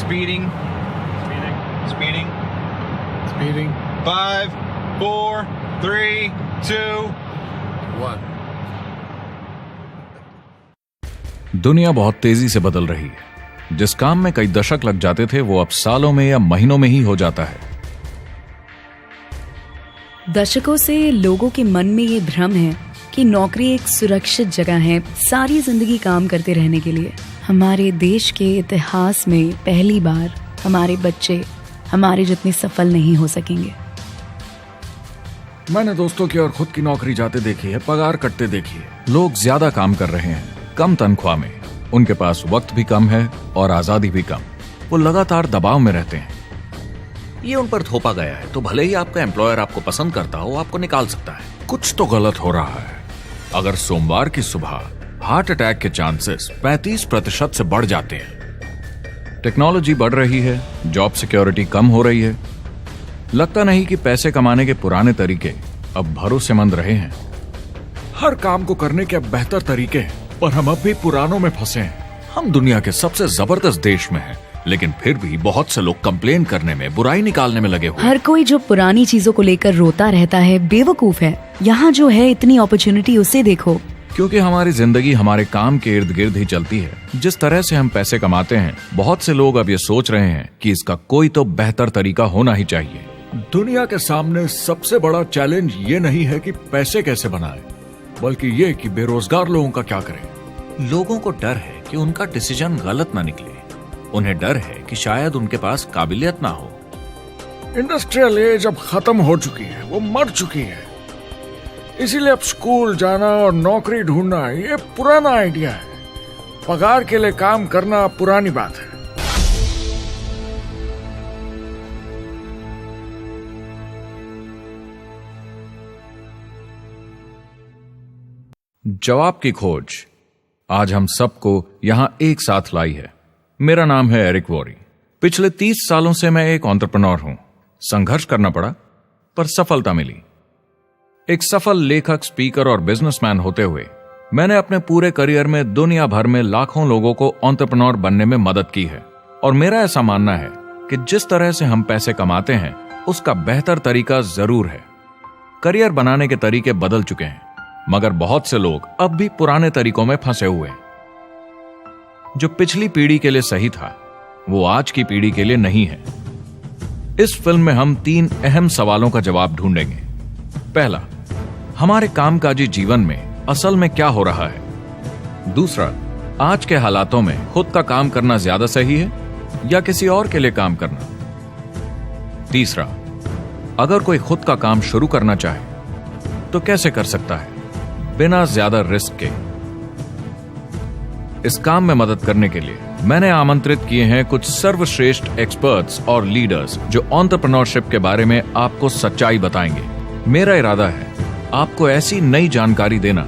Speeding. Speeding. 5, 4, 3, 2, 1. दुनिया बहुत तेजी से बदल रही है। जिस काम में कई दशक लग जाते थे वो अब सालों में या महीनों में ही हो जाता है। दशकों से लोगों के मन में ये भ्रम है कि नौकरी एक सुरक्षित जगह है सारी जिंदगी काम करते रहने के लिए। हमारे देश के इतिहास में पहली बार हमारे बच्चे हमारे जितने सफल नहीं हो सकेंगे। मैंने दोस्तों की और खुद की नौकरी जाते देखी है, पगार कटते देखी है। लोग ज्यादा काम कर रहे हैं कम तनख्वाह में, उनके पास वक्त भी कम है और आजादी भी कम। वो लगातार दबाव में रहते हैं। ये उन पर थोपा गया है तो भले ही आपका एम्प्लॉयर आपको पसंद करता हो, आपको निकाल सकता है। कुछ तो गलत हो रहा है। अगर सोमवार की सुबह हार्ट अटैक के चांसेस 35% से बढ़ जाते हैं। टेक्नोलॉजी बढ़ रही है, जॉब सिक्योरिटी कम हो रही है। लगता नहीं कि पैसे कमाने के पुराने तरीके अब भरोसेमंद रहे हैं। हर काम को करने के अब बेहतर तरीके हैं, पर हम अब भी पुरानों में फंसे हैं। हम दुनिया के सबसे जबरदस्त देश में हैं, लेकिन फिर भी बहुत से लोग कंप्लेन करने में, बुराई निकालने में लगे हुए। हर कोई जो पुरानी चीजों को लेकर रोता रहता है बेवकूफ है। यहाँ जो है इतनी अपॉर्चुनिटी उसे देखो। क्योंकि हमारी जिंदगी हमारे काम के इर्द गिर्द ही चलती है। जिस तरह से हम पैसे कमाते हैं, बहुत से लोग अब ये सोच रहे हैं कि इसका कोई तो बेहतर तरीका होना ही चाहिए। दुनिया के सामने सबसे बड़ा चैलेंज ये नहीं है कि पैसे कैसे बनाएं, बल्कि ये कि बेरोजगार लोगों का क्या करें। लोगों को डर है कि उनका डिसीजन गलत ना निकले। उन्हें डर है कि शायद उनके पास काबिलियत ना हो। इंडस्ट्रियल एज अब खत्म हो चुकी है, वो मर चुकी है। इसीलिए अब स्कूल जाना और नौकरी ढूंढना ये पुराना आइडिया है। पगार के लिए काम करना पुरानी बात है। जवाब की खोज आज हम सबको यहां एक साथ लाई है। मेरा नाम है एरिक वॉरी। पिछले 30 सालों से मैं एक एंटरप्रेन्योर हूं। संघर्ष करना पड़ा, पर सफलता मिली। एक सफल लेखक, स्पीकर और बिजनेसमैन होते हुए मैंने अपने पूरे करियर में दुनिया भर में लाखों लोगों को एंटरप्रेन्योर बनने में मदद की है। और मेरा ऐसा मानना है कि जिस तरह से हम पैसे कमाते हैं उसका बेहतर तरीका जरूर है। करियर बनाने के तरीके बदल चुके हैं, मगर बहुत से लोग अब भी पुराने तरीकों में फंसे हुए हैं। जो पिछली पीढ़ी के लिए सही था वो आज की पीढ़ी के लिए नहीं है। इस फिल्म में हम 3 अहम सवालों का जवाब ढूंढेंगे। पहला, हमारे कामकाजी जीवन में असल में क्या हो रहा है। दूसरा, आज के हालातों में खुद का काम करना ज्यादा सही है या किसी और के लिए काम करना। तीसरा, अगर कोई खुद का काम शुरू करना चाहे तो कैसे कर सकता है बिना ज्यादा रिस्क के। इस काम में मदद करने के लिए मैंने आमंत्रित किए हैं कुछ सर्वश्रेष्ठ एक्सपर्ट्स और लीडर्स जो एंटरप्रेन्योरशिप के बारे में आपको सच्चाई बताएंगे। मेरा इरादा है आपको ऐसी नई जानकारी देना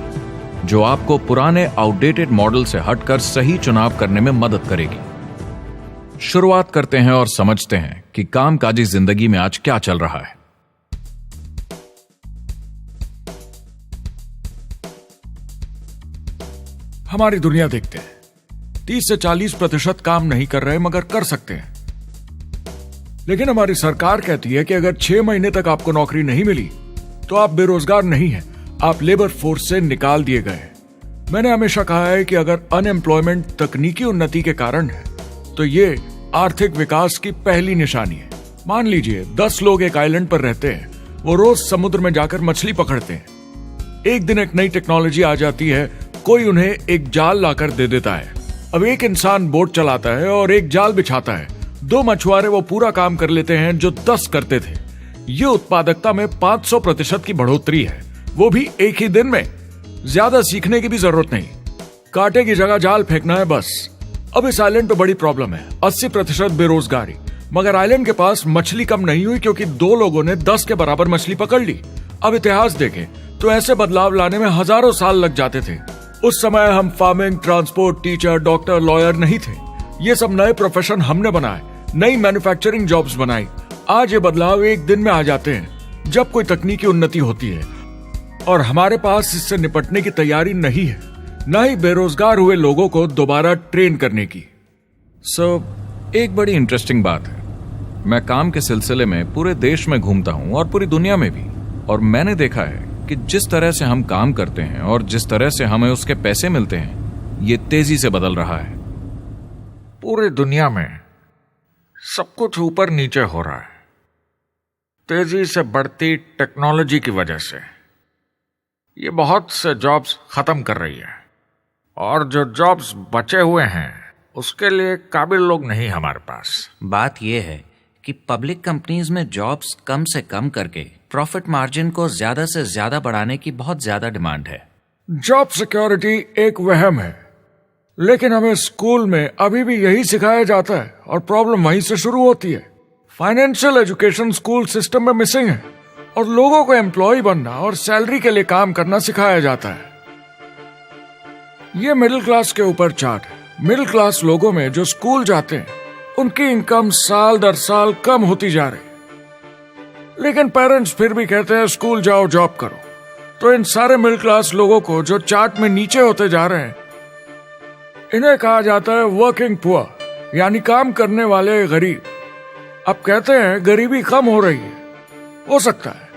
जो आपको पुराने आउटडेटेड मॉडल से हटकर सही चुनाव करने में मदद करेगी। शुरुआत करते हैं और समझते हैं कि कामकाजी जिंदगी में आज क्या चल रहा है। हमारी दुनिया देखते हैं, 30 से 40% काम नहीं कर रहे मगर कर सकते हैं। लेकिन हमारी सरकार कहती है कि अगर 6 महीने तक आपको नौकरी नहीं मिली तो आप बेरोजगार नहीं हैं, आप लेबर फोर्स से निकाल दिए गए। मैंने हमेशा कहा है कि अगर अनएम्प्लॉयमेंट तकनीकी उन्नति के कारण है तो ये आर्थिक विकास की पहली निशानी है। मान लीजिए 10 लोग एक आइलैंड पर रहते हैं, वो रोज समुद्र में जाकर मछली पकड़ते हैं। एक दिन एक नई टेक्नोलॉजी आ जाती है, कोई उन्हें एक जाल लाकर दे देता है। अब एक इंसान बोट चलाता है और एक जाल बिछाता है। 2 मछुआरे वो पूरा काम कर लेते हैं जो 10 करते थे। ये उत्पादकता में 500% की बढ़ोतरी है, वो भी एक ही दिन में। ज्यादा सीखने की भी जरूरत नहीं, कांटे की जगह जाल फेंकना है बस। अब इस आइलैंड पे बड़ी प्रॉब्लम है, 80% बेरोजगारी। मगर आइलैंड के पास मछली कम नहीं हुई क्योंकि 2 लोगों ने 10 के बराबर मछली पकड़ ली। अब इतिहास देखें तो ऐसे बदलाव लाने में हजारों साल लग जाते थे। उस समय हम farming, transport, teacher, doctor, lawyer नहीं थे। ये सब नए प्रोफेशन हमने बनाए, नई मैन्युफैक्चरिंग जॉब्स बनाई। आज ये बदलाव एक दिन में आ जाते हैं जब कोई तकनीकी उन्नति होती है, और हमारे पास इससे निपटने की तैयारी नहीं है, न ही बेरोजगार हुए लोगों को दोबारा ट्रेन करने की। एक बड़ी इंटरेस्टिंग बात है, मैं काम के सिलसिले में पूरे देश में घूमता हूं और पूरी दुनिया में भी, और मैंने देखा है कि जिस तरह से हम काम करते हैं और जिस तरह से हमें उसके पैसे मिलते हैं, ये तेजी से बदल रहा है। पूरी दुनिया में सब कुछ ऊपर नीचे हो रहा है, तेजी से बढ़ती टेक्नोलॉजी की वजह से। ये बहुत से जॉब्स खत्म कर रही है, और जो जॉब्स बचे हुए हैं उसके लिए काबिल लोग नहीं हमारे पास। बात यह है कि पब्लिक कंपनीज में जॉब्स कम से कम करके प्रॉफिट मार्जिन को ज्यादा से ज्यादा बढ़ाने की बहुत ज्यादा डिमांड है। जॉब सिक्योरिटी एक वहम है, लेकिन हमें स्कूल में अभी भी यही सिखाया जाता है और प्रॉब्लम वहीं से शुरू होती है। फाइनेंशियल एजुकेशन स्कूल सिस्टम में मिसिंग है और लोगों को एम्प्लॉय बनना और सैलरी के लिए काम करना सिखाया जाता है। ये मिडिल क्लास के ऊपर चार्ट है। मिडिल क्लास लोगों में जो स्कूल जाते हैं उनकी इनकम साल दर साल कम होती जा रही, लेकिन पेरेंट्स फिर भी कहते हैं स्कूल जाओ, जॉब करो। तो इन सारे मिडिल क्लास लोगों को जो चार्ट में नीचे होते जा रहे हैं, इन्हें कहा जाता है वर्किंग पुअर, यानी काम करने वाले गरीब। अब कहते हैं गरीबी कम हो रही है, हो सकता है,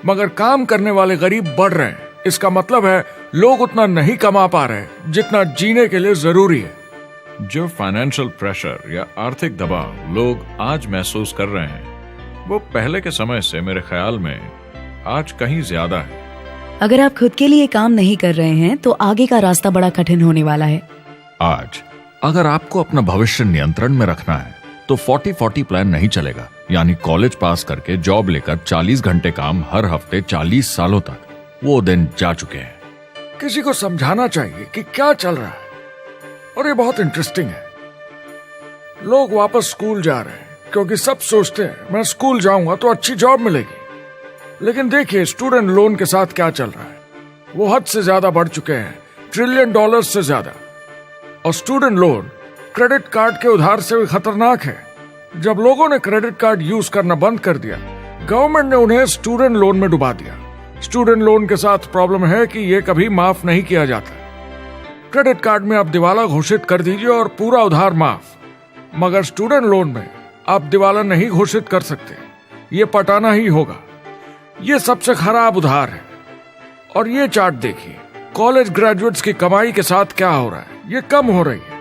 मगर काम करने वाले गरीब बढ़ रहे हैं। इसका मतलब है लोग उतना नहीं कमा पा रहे जितना जीने के लिए जरूरी है। जो फाइनेंशियल प्रेशर या आर्थिक दबाव लोग आज महसूस कर रहे हैं, वो पहले के समय से मेरे ख्याल में आज कहीं ज्यादा है। अगर आप खुद के लिए काम नहीं कर रहे हैं तो आगे का रास्ता बड़ा कठिन होने वाला है। आज अगर आपको अपना भविष्य नियंत्रण में रखना है तो 40-40 प्लान नहीं चलेगा, यानी कॉलेज पास करके जॉब लेकर 40 घंटे काम हर हफ्ते 40 सालों तक, वो दिन जा चुके हैं। किसी को समझाना चाहिए कि क्या चल रहा है, और ये बहुत इंटरेस्टिंग है। लोग वापस स्कूल जा रहे हैं क्योंकि सब सोचते हैं मैं स्कूल जाऊंगा तो अच्छी जॉब मिलेगी। लेकिन देखिए स्टूडेंट लोन के साथ क्या चल रहा है, वो हद से ज्यादा बढ़ चुके हैं, $1 ट्रिलियन से ज्यादा। और स्टूडेंट लोन क्रेडिट कार्ड के उधार से भी खतरनाक है। जब लोगों ने क्रेडिट कार्ड यूज करना बंद कर दिया, गवर्नमेंट ने उन्हें स्टूडेंट लोन में डुबा दिया। स्टूडेंट लोन के साथ प्रॉब्लम है कि ये कभी माफ नहीं किया जाता। क्रेडिट कार्ड में आप दिवाला घोषित कर दीजिए और पूरा उधार माफ, मगर स्टूडेंट लोन में आप दिवाला नहीं घोषित कर सकते, ये पटाना ही होगा। ये सबसे खराब उधार है। और ये चार्ट देखिए, कॉलेज ग्रेजुएट्स की कमाई के साथ क्या हो रहा है, ये कम हो रही है।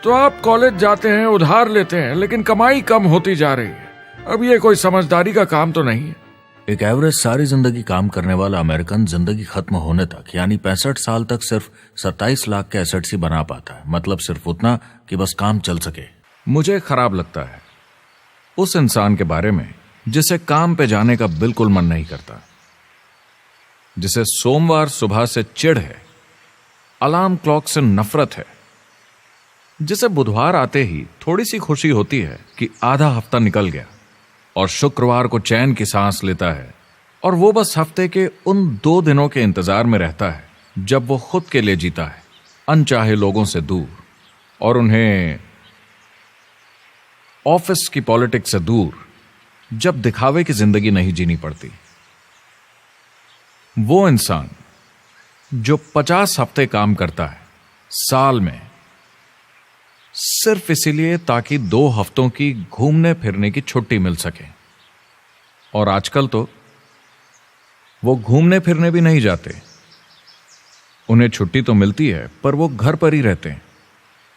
तो आप कॉलेज जाते हैं, उधार लेते हैं, लेकिन कमाई कम होती जा रही है। अब ये कोई समझदारी का काम तो नहीं है। एक एवरेज सारी जिंदगी काम करने वाला अमेरिकन जिंदगी खत्म होने तक, यानी 65 साल तक सिर्फ 27 लाख के एसेट्स ही बना पाता है। मतलब सिर्फ उतना कि बस काम चल सके। मुझे खराब लगता है उस इंसान के बारे में जिसे काम पे जाने का बिल्कुल मन नहीं करता, जिसे सोमवार सुबह से चिढ़ है, अलार्म क्लॉक से नफरत है, जिसे बुधवार आते ही थोड़ी सी खुशी होती है कि आधा हफ्ता निकल गया, और शुक्रवार को चैन की सांस लेता है, और वो बस हफ्ते के उन 2 दिनों के इंतजार में रहता है जब वो खुद के लिए जीता है, अनचाहे लोगों से दूर, और उन्हें ऑफिस की पॉलिटिक्स से दूर, जब दिखावे की जिंदगी नहीं जीनी पड़ती। वो इंसान जो 50 हफ्ते काम करता है साल में, सिर्फ इसीलिए ताकि 2 हफ्तों की घूमने फिरने की छुट्टी मिल सके। और आजकल तो वो घूमने फिरने भी नहीं जाते। उन्हें छुट्टी तो मिलती है पर वो घर पर ही रहते हैं,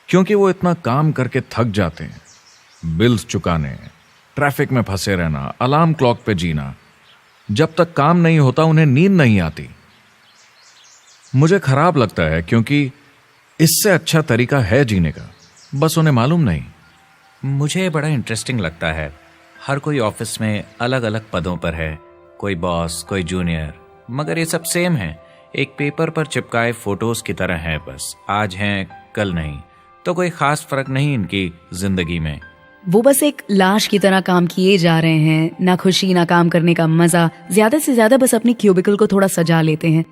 क्योंकि वो इतना काम करके थक जाते हैं। बिल्स चुकाने, ट्रैफिक में फंसे रहना, अलार्म क्लॉक पे जीना, जब तक काम नहीं होता उन्हें नींद नहीं आती। मुझे खराब लगता है क्योंकि इससे अच्छा तरीका है जीने का, बस उन्हें मालूम नहीं। मुझे बड़ा इंटरेस्टिंग लगता है, हर कोई ऑफिस में अलग अलग पदों पर है, कोई बॉस, कोई जूनियर, मगर ये सब सेम है, एक पेपर पर चिपकाए फोटोज की तरह है। बस आज हैं कल नहीं, तो कोई खास फर्क नहीं इनकी जिंदगी में। वो बस एक लाश की तरह काम किए जा रहे हैं, ना खुशी ना काम करने का मजा। ज्यादा से ज्यादा बस अपनी क्यूबिकल को थोड़ा सजा लेते हैं,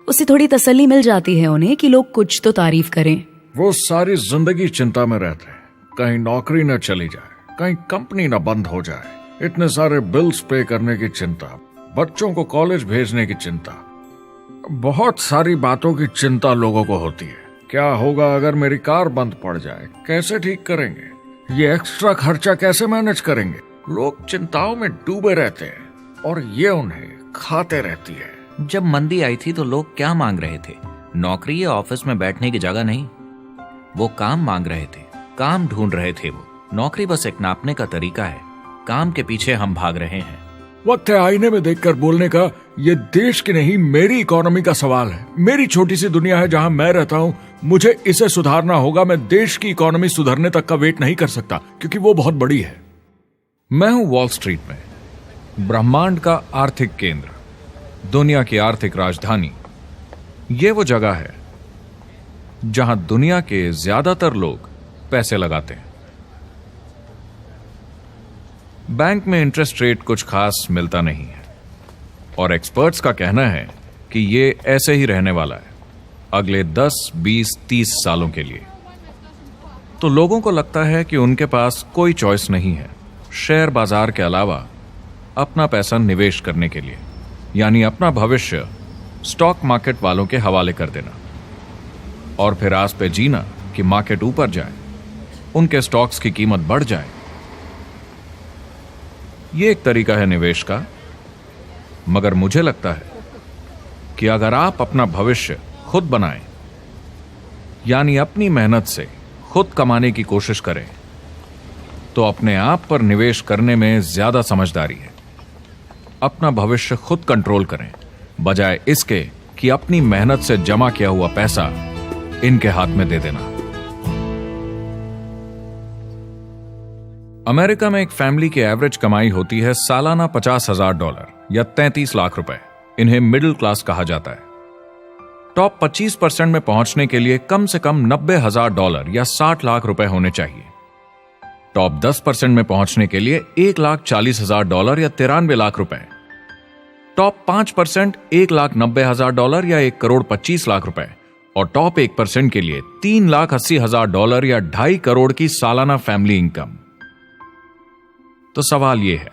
उससे थोड़ी तसल्ली मिल जाती है उन्हें कि लोग कुछ तो तारीफ करें। वो सारी जिंदगी चिंता में रहते हैं, कहीं नौकरी न चली जाए, कहीं कंपनी न बंद हो जाए, इतने सारे बिल्स पे करने की चिंता, बच्चों को कॉलेज भेजने की चिंता, बहुत सारी बातों की चिंता लोगों को होती है। क्या होगा अगर मेरी कार बंद पड़ जाए, कैसे ठीक करेंगे, ये एक्स्ट्रा खर्चा कैसे मैनेज करेंगे? लोग चिंताओं में डूबे रहते हैं और ये उन्हें खाते रहती है। जब मंदी आई थी तो लोग क्या मांग रहे थे? नौकरी या ऑफिस में बैठने की जगह नहीं, वो काम मांग रहे थे, काम ढूंढ रहे थे। वो नौकरी बस एक नापने का तरीका है, काम के पीछे हम भाग रहे हैं। वक्त है आईने में देखकर बोलने का। ये देश की नहीं, मेरी इकोनॉमी का सवाल है। मेरी छोटी सी दुनिया है जहां मैं रहता हूं, मुझे इसे सुधारना होगा। मैं देश की इकोनॉमी सुधरने तक का वेट नहीं कर सकता, क्योंकि वो बहुत बड़ी है। मैं हूं वॉल स्ट्रीट में, ब्रह्मांड का आर्थिक केंद्र, दुनिया की आर्थिक राजधानी। ये वो जगह है जहां दुनिया के ज्यादातर लोग पैसे लगाते हैं। बैंक में इंटरेस्ट रेट कुछ खास मिलता नहीं है और एक्सपर्ट्स का कहना है कि ये ऐसे ही रहने वाला है अगले 10, 20, 30 सालों के लिए। तो लोगों को लगता है कि उनके पास कोई चॉइस नहीं है शेयर बाजार के अलावा अपना पैसा निवेश करने के लिए, यानी अपना भविष्य स्टॉक मार्केट वालों के हवाले कर देना और फिर आस पे जीना कि मार्केट ऊपर जाए, उनके स्टॉक्स की कीमत बढ़ जाए। ये एक तरीका है निवेश का, मगर मुझे लगता है कि अगर आप अपना भविष्य खुद बनाएं, यानी अपनी मेहनत से खुद कमाने की कोशिश करें, तो अपने आप पर निवेश करने में ज्यादा समझदारी है। अपना भविष्य खुद कंट्रोल करें, बजाय इसके कि अपनी मेहनत से जमा किया हुआ पैसा इनके हाथ में दे देना। अमेरिका में एक फैमिली की एवरेज कमाई होती है सालाना $50,000 या 33 लाख रुपए। इन्हें मिडिल क्लास कहा जाता है। टॉप 25% में पहुंचने के लिए कम से कम $90,000 या 60 लाख रुपए होने चाहिए। टॉप 10% में पहुंचने के लिए $1,40,000 या 93 लाख रुपए। टॉप 5% $1,90,000 या 1,25,00,000 रुपए और टॉप 1% के लिए $3,80,000 या 2.5 करोड़ की सालाना फैमिली इनकम। तो सवाल यह है,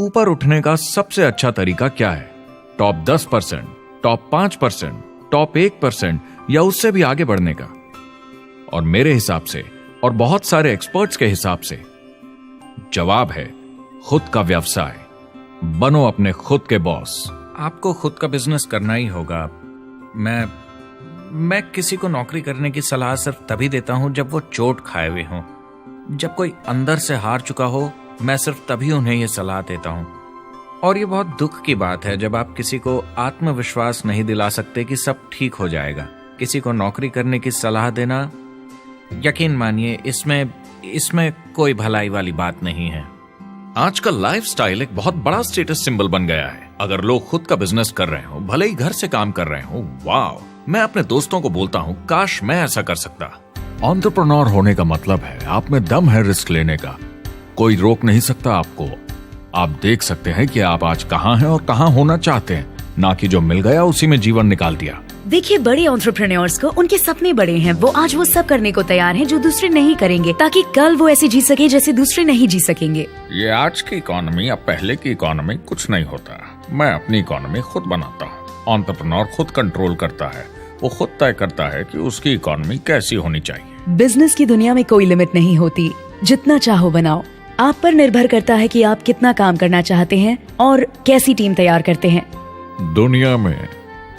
ऊपर उठने का सबसे अच्छा तरीका क्या है? टॉप 10%, टॉप 5%, टॉप 1% या उससे भी आगे बढ़ने का? और मेरे हिसाब से और बहुत सारे एक्सपर्ट्स के हिसाब से जवाब है खुद का व्यवसाय। बनो अपने खुद के बॉस। आपको खुद का बिजनेस करना ही होगा। मैं किसी को नौकरी करने की सलाह सिर्फ तभी देता हूं जब वो चोट खाए हुए हों। जब कोई अंदर से हार चुका हो, मैं सिर्फ तभी उन्हें यह सलाह देता हूं। और ये बहुत दुख की बात है जब आप किसी को आत्मविश्वास नहीं दिला सकते कि सब ठीक हो जाएगा। किसी को नौकरी करने की सलाह देना, यकीन मानिए, इसमें कोई भलाई वाली बात नहीं है। आजकल लाइफस्टाइल एक बहुत बड़ा स्टेटस सिंबल बन गया है। अगर लोग खुद का बिजनेस कर रहे हो, भले ही घर से काम कर रहे हो, वाह! मैं अपने दोस्तों को बोलता हूं, काश मैं ऐसा कर सकता। एंटरप्रेन्योर होने का मतलब है आप में दम है रिस्क लेने का। कोई रोक नहीं सकता आपको। आप देख सकते हैं कि आप आज कहां हैं और कहां होना चाहते हैं, ना कि जो मिल गया उसी में जीवन निकाल दिया। देखिए, बड़े एंटरप्रेन्योर्स को उनके सपने बड़े हैं। वो आज वो सब करने को तैयार हैं जो दूसरे नहीं करेंगे, ताकि कल वो ऐसे जी सके जैसे दूसरे नहीं जी सकेंगे। ये आज की इकोनॉमी अब पहले की इकोनॉमी कुछ नहीं होता। मैं अपनी इकोनॉमी खुद बनाता हूँ। एंटरप्रेन्योर खुद कंट्रोल करता है। वो खुद तय करता है कि उसकी इकोनॉमी कैसी होनी चाहिए। बिजनेस की दुनिया में कोई लिमिट नहीं होती। जितना चाहो बनाओ। आप पर निर्भर करता है कि आप कितना काम करना चाहते हैं और कैसी टीम तैयार करते हैं। दुनिया में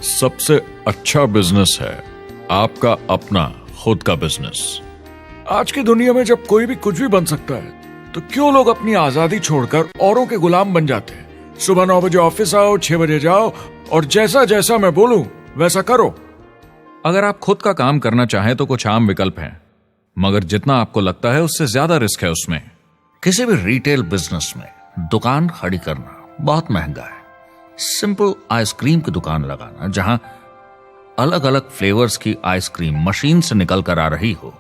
सबसे अच्छा बिजनेस है आपका अपना खुद का बिजनेस। आज की दुनिया में जब कोई भी कुछ भी बन सकता है, तो क्यों लोग अपनी आजादी छोड़कर औरों के गुलाम बन जाते हैं? सुबह 9 बजे ऑफिस आओ, 6 बजे जाओ और जैसा जैसा मैं बोलूं वैसा करो। अगर आप खुद का काम करना चाहें तो कुछ आम विकल्प हैं, मगर जितना आपको लगता है उससे ज्यादा रिस्क है उसमें। किसी भी रिटेल बिजनेस में दुकान खड़ी करना बहुत महंगा है। सिंपल आइसक्रीम की दुकान लगाना जहां अलग अलग फ्लेवर्स की आइसक्रीम मशीन से निकल कर आ रही हो,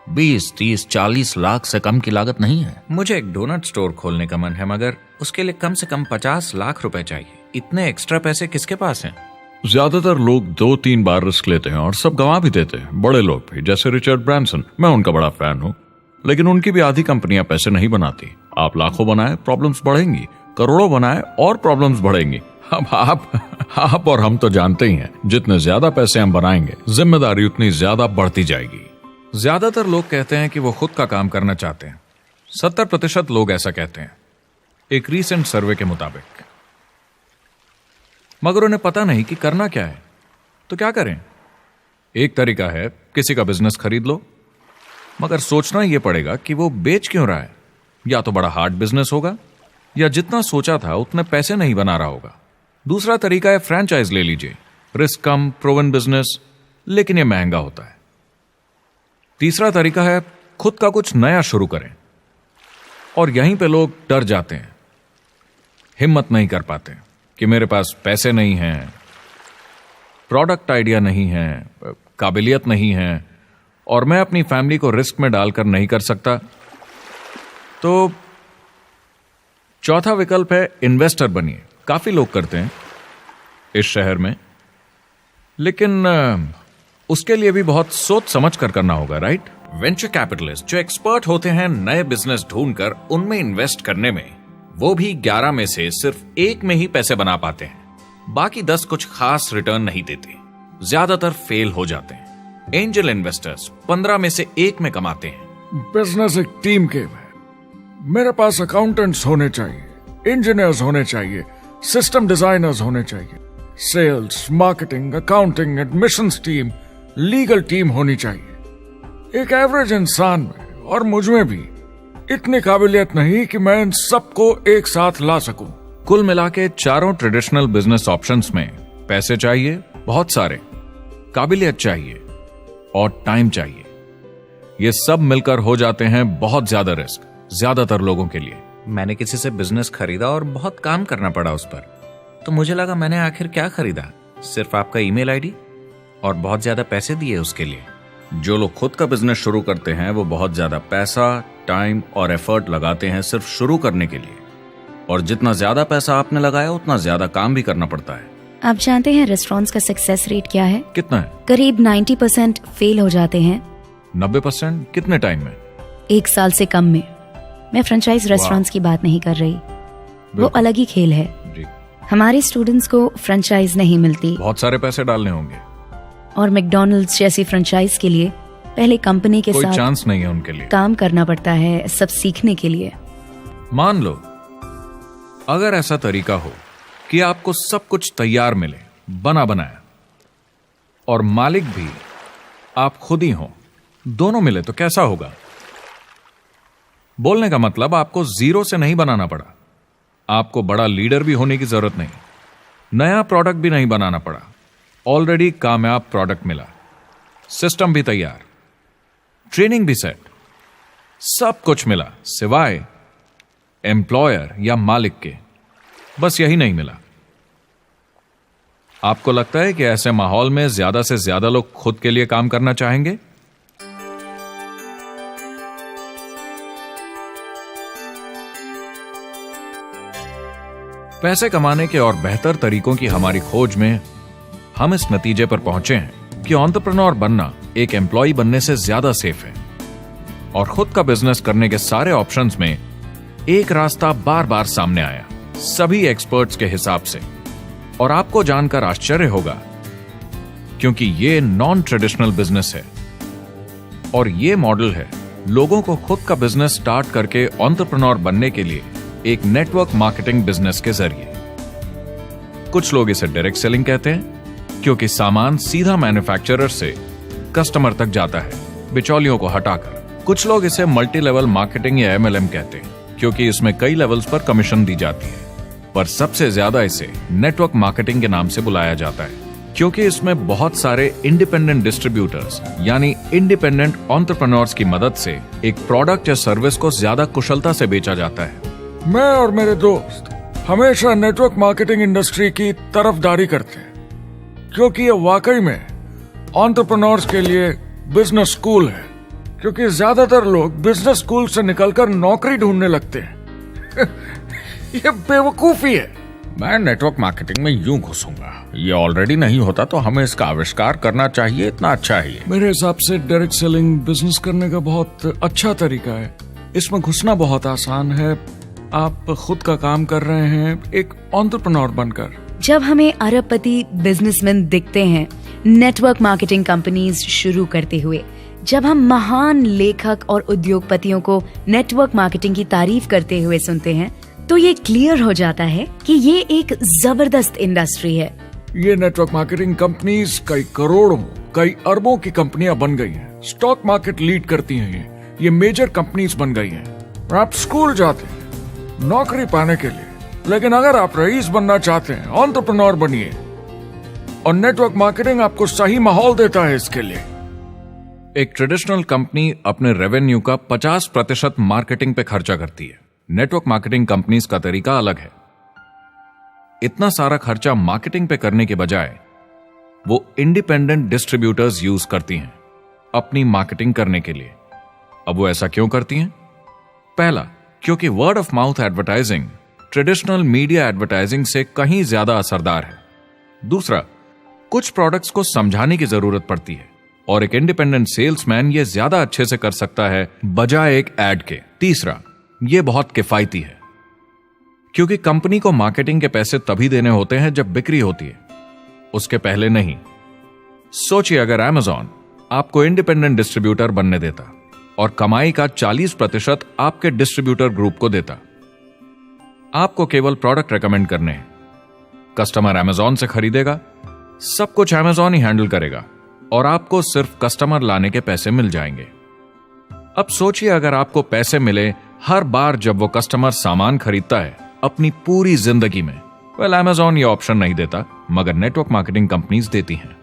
20, 30, 40 लाख से कम की लागत नहीं है। मुझे एक डोनट स्टोर खोलने का मन है, मगर उसके लिए कम से कम 50 लाख रुपए चाहिए। इतने एक्स्ट्रा पैसे किसके पास हैं? ज्यादातर लोग 2-3 बार रिस्क लेते हैं और सब गंवा भी देते हैं। बड़े लोग भी, जैसे रिचर्ड ब्रांसन। मैं उनका बड़ा फैन हूं, लेकिन उनकी भी आधी कंपनियां पैसे नहीं बनाती। आप लाखों बनाए, प्रॉब्लम्स बढ़ेंगी। करोड़ों बनाए और प्रॉब्लम्स बढ़ेंगी। अब आप और हम तो जानते ही हैं, जितने ज्यादा पैसे हम बनाएंगे, जिम्मेदारी उतनी ज्यादा बढ़ती जाएगी। ज्यादातर लोग कहते हैं कि वो खुद का काम करना चाहते हैं। 70% लोग ऐसा कहते हैं, एक रीसेंट सर्वे के मुताबिक। मगर उन्हें पता नहीं कि करना क्या है। तो क्या करें? एक तरीका है किसी का बिजनेस खरीद लो, मगर सोचना यह पड़ेगा कि वो बेच क्यों रहा है। या तो बड़ा हार्ड बिजनेस होगा, या जितना सोचा था उतने पैसे नहीं बना रहा होगा। दूसरा तरीका है फ्रेंचाइज ले लीजिए, रिस्क कम, प्रूवन बिजनेस, लेकिन यह महंगा होता है। तीसरा तरीका है खुद का कुछ नया शुरू करें, और यहीं पे लोग डर जाते हैं, हिम्मत नहीं कर पाते कि मेरे पास पैसे नहीं हैं, प्रोडक्ट आइडिया नहीं है, काबिलियत नहीं है, और मैं अपनी फैमिली को रिस्क में डालकर नहीं कर सकता। तो चौथा विकल्प है इन्वेस्टर बनिए। काफी लोग करते हैं इस शहर में, लेकिन उसके लिए भी बहुत सोच समझ कर करना होगा, राइट? वेंचर कैपिटलिस्ट जो एक्सपर्ट होते हैं नए बिजनेस ढूंढकर उनमें इन्वेस्ट करने में, वो भी 11 में से सिर्फ 1 में ही पैसे बना पाते हैं। बाकी 10 कुछ खास रिटर्न नहीं देते, ज्यादातर फेल हो जाते हैं। एंजल इन्वेस्टर्स 15 में से 1 में कमाते हैं। बिजनेस एक टीम गेम है। मेरे पास अकाउंटेंट्स होने चाहिए, इंजीनियर्स होने चाहिए, सिस्टम डिजाइनर्स होने चाहिए, sales, marketing, accounting, admissions team, legal team होनी चाहिए। एक एवरेज इंसान में और मुझ में भी इतनी काबिलियत नहीं कि मैं इन सबको एक साथ ला सकूं। कुल मिला के चारों ट्रेडिशनल बिजनेस ऑप्शंस में पैसे चाहिए बहुत सारे, काबिलियत चाहिए और टाइम चाहिए। ये सब मिलकर हो जाते हैं बहुत ज्यादा रिस्क ज्यादातर लोगों के लिए। मैंने किसी से बिजनेस खरीदा और बहुत काम करना पड़ा उस पर, तो मुझे लगा मैंने आखिर क्या खरीदा, सिर्फ आपका ईमेल आईडी, और बहुत ज्यादा पैसे दिए उसके लिए। जो लोग खुद का बिजनेस शुरू करते हैं वो बहुत ज्यादा पैसा, टाइम और एफर्ट लगाते हैं सिर्फ शुरू करने के लिए, और जितना ज्यादा पैसा आपने लगाया उतना ज्यादा काम भी करना पड़ता है। आप जानते हैं रेस्टोरेंट्स का सक्सेस रेट क्या है? कितना है? करीब 90% फेल हो जाते हैं। 90%? कितने टाइम में? 1 साल से कम में। मैं फ्रेंचाइज रेस्टोरेंट्स की बात नहीं कर रही, वो अलग ही खेल है। जी। हमारे स्टूडेंट्स को फ्रेंचाइज नहीं मिलती, बहुत सारे पैसे डालने होंगे, और मैकडॉनल्ड्स जैसी फ्रेंचाइज के लिए पहले कंपनी के कोई साथ चांस नहीं है उनके लिए। काम करना पड़ता है सब सीखने के लिए। मान लो अगर ऐसा तरीका हो कि आपको सब कुछ तैयार मिले, बना बनाया, और मालिक भी आप खुद ही हो, दोनों मिले, तो कैसा होगा? बोलने का मतलब आपको जीरो से नहीं बनाना पड़ा, आपको बड़ा लीडर भी होने की जरूरत नहीं, नया प्रोडक्ट भी नहीं बनाना पड़ा, ऑलरेडी कामयाब प्रोडक्ट मिला, सिस्टम भी तैयार, ट्रेनिंग भी सेट, सब कुछ मिला सिवाय एम्प्लॉयर या मालिक के। बस यही नहीं मिला। आपको लगता है कि ऐसे माहौल में ज्यादा से ज्यादा लोग खुद के लिए काम करना चाहेंगे? पैसे कमाने के और बेहतर तरीकों की हमारी खोज में हम इस नतीजे पर पहुंचे हैं कि एंटरप्रेन्योर बनना एक एम्प्लॉय बनने से ज्यादा सेफ है, और खुद का बिजनेस करने के सारे ऑप्शंस में एक रास्ता बार बार सामने आया सभी एक्सपर्ट्स के हिसाब से। और आपको जानकर आश्चर्य होगा, क्योंकि ये नॉन ट्रेडिशनल बिजनेस है, और ये मॉडल है लोगों को खुद का बिजनेस स्टार्ट करके एंटरप्रेन्योर बनने के लिए एक नेटवर्क मार्केटिंग बिजनेस के जरिए। कुछ लोग इसे डायरेक्ट सेलिंग कहते हैं, क्योंकि सामान सीधा मैन्युफैक्चरर से कस्टमर तक जाता है बिचौलियों को हटाकर। कुछ लोग इसे मल्टी लेवल मार्केटिंग या MLM कहते हैं, क्योंकि इसमें कई लेवल्स पर कमीशन दी जाती है, पर सबसे ज्यादा इसे नेटवर्क मार्केटिंग के नाम से बुलाया जाता है, क्योंकि इसमें बहुत सारे इंडिपेंडेंट डिस्ट्रीब्यूटर्स यानी इंडिपेंडेंट एंटरप्रेन्योर्स की मदद से एक प्रोडक्ट या सर्विस को ज्यादा कुशलता से बेचा जाता है। मैं और मेरे दोस्त हमेशा नेटवर्क मार्केटिंग इंडस्ट्री की तरफदारी करते हैं, क्योंकि ये वाकई में एंटरप्रेन्योर्स के लिए बिजनेस स्कूल है। क्योंकि ज्यादातर लोग बिजनेस स्कूल से निकलकर नौकरी ढूंढने लगते हैं। ये बेवकूफी है। मैं नेटवर्क मार्केटिंग में यूं घुसूंगा, ये ऑलरेडी नहीं होता तो हमें इसका आविष्कार करना चाहिए, इतना अच्छा है ये। मेरे हिसाब से डायरेक्ट सेलिंग बिजनेस करने का बहुत अच्छा तरीका है। इसमें घुसना बहुत आसान है। आप खुद का काम कर रहे हैं एक एंटरप्रेन्योर बनकर। जब हमें अरबपति बिजनेसमैन दिखते हैं नेटवर्क मार्केटिंग कंपनीज शुरू करते हुए, जब हम महान लेखक और उद्योगपतियों को नेटवर्क मार्केटिंग की तारीफ करते हुए सुनते हैं तो ये क्लियर हो जाता है कि ये एक जबरदस्त इंडस्ट्री है। ये नेटवर्क मार्केटिंग कंपनीज कई करोड़ों, कई अरबों की कंपनियां बन गई हैं। स्टॉक मार्केट लीड करती हैं ये मेजर कंपनीज बन गई हैं। आप स्कूल जाते हैं नौकरी पाने के लिए, लेकिन अगर आप रईस बनना चाहते हैं, एंटरप्रेन्योर बनिए, और नेटवर्क मार्केटिंग आपको सही माहौल देता है इसके लिए। एक ट्रेडिशनल कंपनी अपने रेवेन्यू का 50% मार्केटिंग पे खर्चा करती है। नेटवर्क मार्केटिंग कंपनीज का तरीका अलग है। इतना सारा खर्चा मार्केटिंग पे करने के बजाय वो इंडिपेंडेंट डिस्ट्रीब्यूटर्स यूज करती हैं अपनी मार्केटिंग करने के लिए। अब वो ऐसा क्यों करती हैं? पहला, क्योंकि word of mouth advertising traditional media advertising से कहीं ज्यादा असरदार है। दूसरा, कुछ प्रोडक्ट्स को समझाने की जरूरत पड़ती है और एक इंडिपेंडेंट सेल्समैन ये ज्यादा अच्छे से कर सकता है बजाय एक एड के। तीसरा, ये बहुत किफायती है क्योंकि कंपनी को मार्केटिंग के पैसे तभी देने होते हैं जब बिक्री होती है, उसके पहले नहीं। सोचिए अगर Amazon आपको इंडिपेंडेंट डिस्ट्रीब्यूटर बनने देता और कमाई का 40% आपके डिस्ट्रीब्यूटर ग्रुप को देता। आपको केवल प्रोडक्ट रेकमेंड करने हैं, कस्टमर Amazon से खरीदेगा, सब कुछ Amazon ही हैंडल करेगा और आपको सिर्फ कस्टमर लाने के पैसे मिल जाएंगे। अब सोचिए अगर आपको पैसे मिले हर बार जब वो कस्टमर सामान खरीदता है अपनी पूरी जिंदगी में। Amazon ये ऑप्शन नहीं देता, मगर नेटवर्क मार्केटिंग कंपनीज देती हैं।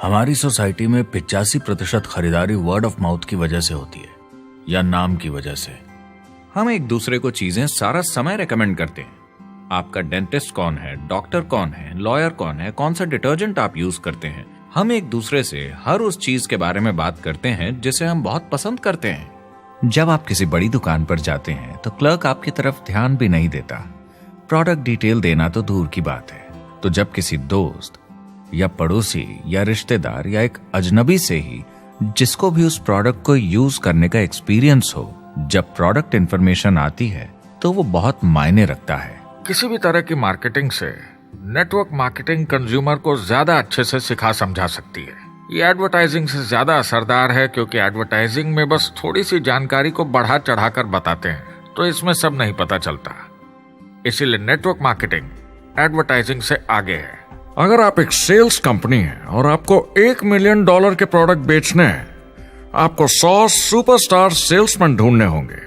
हमारी सोसाइटी में 85% खरीदारी वर्ड ऑफ माउथ की वजह से होती है या नाम की वजह से। हम एक दूसरे को चीजें सारा समय रेकमेंड करते हैं। आपका डेंटिस्ट कौन है, डॉक्टर कौन है, लॉयर कौन है, कौन सा डिटर्जेंट आप यूज करते हैं। हम एक दूसरे से हर उस चीज के बारे में बात करते हैं जिसे हम बहुत पसंद करते हैं। जब आप किसी बड़ी दुकान पर जाते हैं तो क्लर्क आपकी तरफ ध्यान भी नहीं देता, प्रोडक्ट डिटेल देना तो दूर की बात है। तो जब किसी दोस्त या पड़ोसी या रिश्तेदार या एक अजनबी से ही जिसको भी उस प्रोडक्ट को यूज करने का एक्सपीरियंस हो, जब प्रोडक्ट इंफॉर्मेशन आती है तो वो बहुत मायने रखता है। किसी भी तरह की मार्केटिंग से नेटवर्क मार्केटिंग कंज्यूमर को ज्यादा अच्छे से सिखा समझा सकती है। ये एडवर्टाइजिंग से ज्यादा असरदार है क्योंकि एडवर्टाइजिंग में बस थोड़ी सी जानकारी को बढ़ा चढ़ाकर बताते हैं, तो इसमें सब नहीं पता चलता। इसीलिए नेटवर्क मार्केटिंग एडवर्टाइजिंग से आगे है। अगर आप एक सेल्स कंपनी है और आपको $1 मिलियन के प्रोडक्ट बेचने हैं, आपको 100 सुपरस्टार सेल्समैन ढूंढने होंगे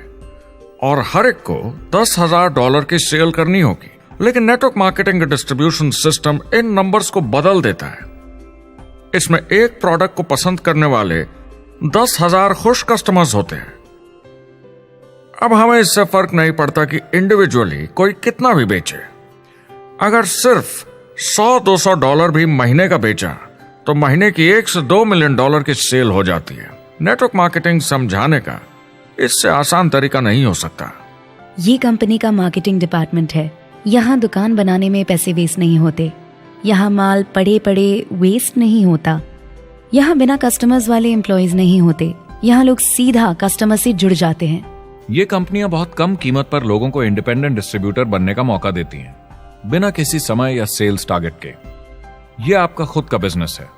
और हर एक को $10,000 की सेल करनी होगी। लेकिन नेटवर्क मार्केटिंग का डिस्ट्रीब्यूशन सिस्टम इन नंबर्स को बदल देता है। इसमें एक प्रोडक्ट को पसंद करने वाले 10,000 खुश कस्टमर्स होते हैं। अब हमें इससे फर्क नहीं पड़ता कि इंडिविजुअली कोई कितना भी बेचे। अगर सिर्फ $100-200 भी महीने का बेचा तो महीने की $1 से $2 मिलियन की सेल हो जाती है। नेटवर्क मार्केटिंग समझाने का इससे आसान तरीका नहीं हो सकता। ये कंपनी का मार्केटिंग डिपार्टमेंट है। यहाँ दुकान बनाने में पैसे वेस्ट नहीं होते, यहाँ माल पड़े पड़े वेस्ट नहीं होता, यहाँ बिना कस्टमर्स वाले एम्प्लॉयज नहीं होते, यहाँ लोग सीधा कस्टमर से जुड़ जाते हैं। ये कंपनियां बहुत कम कीमत पर लोगों को इंडिपेंडेंट डिस्ट्रीब्यूटर बनने का मौका देती हैं, बिना किसी समय या सेल्स टारगेट के। ये आपका खुद का बिजनेस है,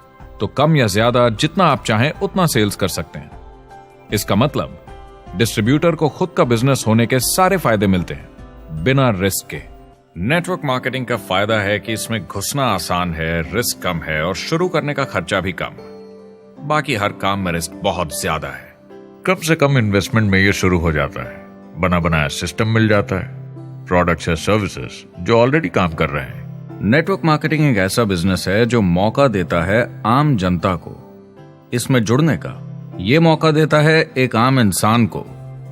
तो कम या ज्यादा जितना आप चाहें उतना सेल्स कर सकते हैं। इसका मतलब डिस्ट्रीब्यूटर को खुद का बिजनेस होने के सारे फायदे मिलते हैं, बिना रिस्क के। नेटवर्क मार्केटिंग का फायदा है कि इसमें घुसना आसान है, रिस्क कम है और शुरू करने का खर्चा भी कम। बाकी हर काम में रिस्क बहुत ज्यादा है। कम से कम इन्वेस्टमेंट में ये शुरू हो जाता है, बना बनाया सिस्टम मिल जाता है, प्रोडक्ट्स या सर्विसेज जो ऑलरेडी काम कर रहे हैं। नेटवर्क मार्केटिंग एक ऐसा बिजनेस है जो मौका देता है आम जनता को इसमें जुड़ने का। ये मौका देता है एक आम इंसान को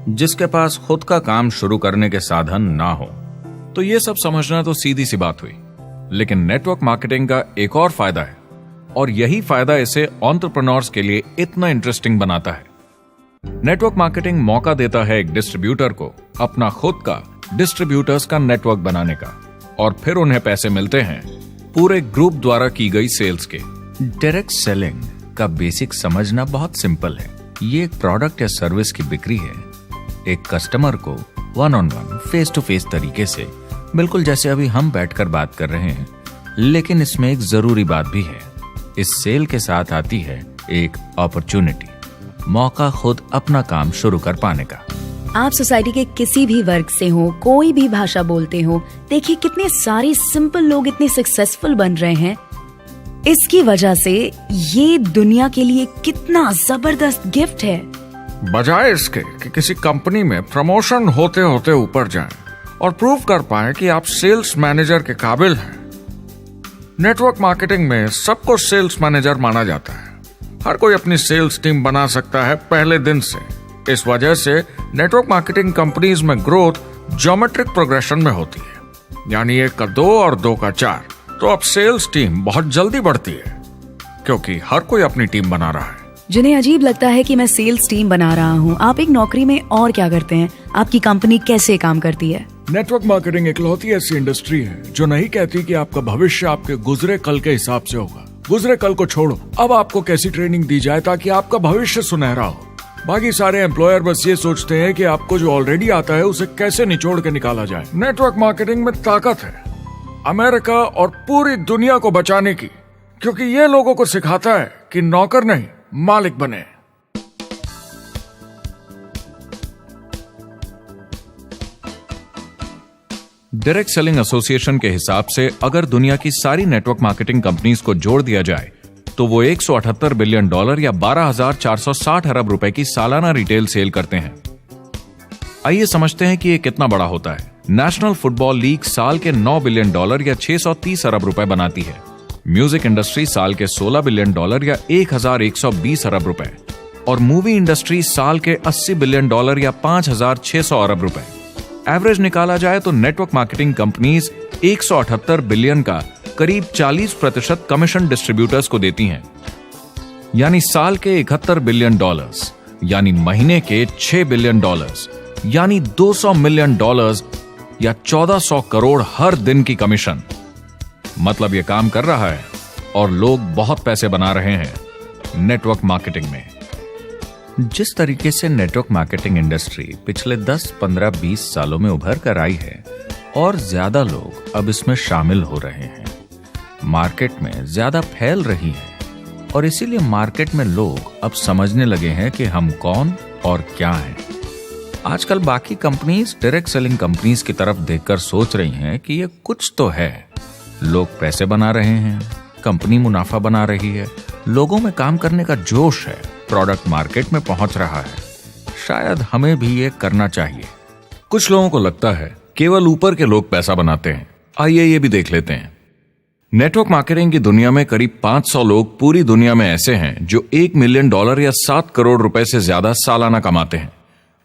जिसके पास खुद का काम शुरू करने के साधन ना हो। तो ये सब समझना तो सीधी सी बात हुई, लेकिन नेटवर्क मार्केटिंग का एक और फायदा है और यही फायदा इसे एंटरप्रेन्योर्स के लिए इतना इंटरेस्टिंग बनाता है। नेटवर्क मार्केटिंग मौका देता है एक डिस्ट्रीब्यूटर को अपना खुद का डिस्ट्रीब्यूटर्स का नेटवर्क बनाने का और फिर उन्हें पैसे मिलते हैं पूरे ग्रुप द्वारा की गई सेल्स के। डायरेक्ट सेलिंग का बेसिक समझना बहुत सिंपल है। ये एक प्रोडक्ट या सर्विस की बिक्री है एक कस्टमर को वन-ऑन-वन, फेस टू फेस तरीके से, बिल्कुल जैसे अभी हम बैठकर बात कर रहे हैं। लेकिन इसमें एक जरूरी बात भी है, इस सेल के साथ आती है एक अपॉर्चुनिटी। मौका खुद अपना काम शुरू कर पाने का। आप सोसाइटी के किसी भी वर्ग से हो, कोई भी भाषा बोलते हो, देखिए कितने सारे सिंपल लोग इतने सक्सेसफुल बन रहे हैं। इसकी वजह से ये दुनिया के लिए कितना जबरदस्त गिफ्ट है। बजाय इसके कि किसी कंपनी में प्रमोशन होते होते ऊपर जाएं और प्रूव कर पाएं कि आप सेल्स मैनेजर के काबिल हैं, नेटवर्क मार्केटिंग में सबको सेल्स मैनेजर माना जाता है। हर कोई अपनी सेल्स टीम बना सकता है पहले दिन से। इस वजह से नेटवर्क मार्केटिंग कंपनीज में ग्रोथ ज्योमेट्रिक प्रोग्रेशन में होती है, यानी 1 का 2 और 2 का 4। तो अब सेल्स टीम बहुत जल्दी बढ़ती है क्योंकि हर कोई अपनी टीम बना रहा है। जिन्हें अजीब लगता है कि मैं सेल्स टीम बना रहा हूँ, आप एक नौकरी में और क्या करते हैं? आपकी कंपनी कैसे काम करती है? नेटवर्क मार्केटिंग इकलौती ऐसी इंडस्ट्री है जो नहीं कहती कि आपका भविष्य आपके गुजरे कल के हिसाब से होगा। गुजरे कल को छोड़ो, अब आपको कैसी ट्रेनिंग दी जाए ताकि आपका भविष्य सुनहरा हो। बाकी सारे एम्प्लॉयर बस ये सोचते हैं कि आपको जो ऑलरेडी आता है उसे कैसे निचोड़ के निकाला जाए। नेटवर्क मार्केटिंग में ताकत है अमेरिका और पूरी दुनिया को बचाने की, क्योंकि ये लोगों को सिखाता है कि नौकर नहीं मालिक बने। डायरेक्ट सेलिंग एसोसिएशन के हिसाब से अगर दुनिया की सारी नेटवर्क मार्केटिंग कंपनीज को जोड़ दिया जाए तो वो $178 बिलियन या 12,460 अरब रुपए की सालाना रिटेल सेल करते हैं। आइए समझते हैं कि ये कितना बड़ा होता है। नेशनल फुटबॉल लीग साल के $9 बिलियन या 630 अरब रुपए बनाती है। म्यूजिक इंडस्ट्री साल के $16 बिलियन या 1,120 अरब रुपए, और मूवी इंडस्ट्री साल के $80 बिलियन या 5,600 अरब रुपए। एवरेज निकाला जाए तो नेटवर्क मार्केटिंग कंपनीज 178 बिलियन का करीब 40% कमीशन डिस्ट्रीब्यूटर्स को देती हैं, यानी साल के $71 बिलियन, यानी महीने के $6 बिलियन, यानी $200 मिलियन या 1400 करोड़ हर दिन की कमीशन। मतलब ये काम कर रहा है और लोग बहुत पैसे बना रहे हैं नेटवर्क मार्केटिंग में। जिस तरीके से नेटवर्क मार्केटिंग इंडस्ट्री पिछले 10, 15, 20 सालों में उभर कर आई है और ज्यादा लोग अब इसमें शामिल हो रहे हैं, मार्केट में ज्यादा फैल रही है और इसीलिए मार्केट में लोग अब समझने लगे हैं कि हम कौन और क्या हैं। आजकल बाकी कंपनीज डायरेक्ट सेलिंग कंपनीज की तरफ देखकर सोच रही हैं कि ये कुछ तो है। लोग पैसे बना रहे हैं, कंपनी मुनाफा बना रही है, लोगों में काम करने का जोश है, प्रोडक्ट मार्केट में पहुंच रहा है, शायद हमें भी ये करना चाहिए। कुछ लोगों को लगता है केवल ऊपर के लोग पैसा बनाते हैं। आइए ये भी देख लेते हैं। नेटवर्क मार्केटिंग की दुनिया में करीब 500 लोग पूरी दुनिया में ऐसे हैं जो $1 मिलियन या 7 करोड़ रुपए से ज्यादा सालाना कमाते हैं।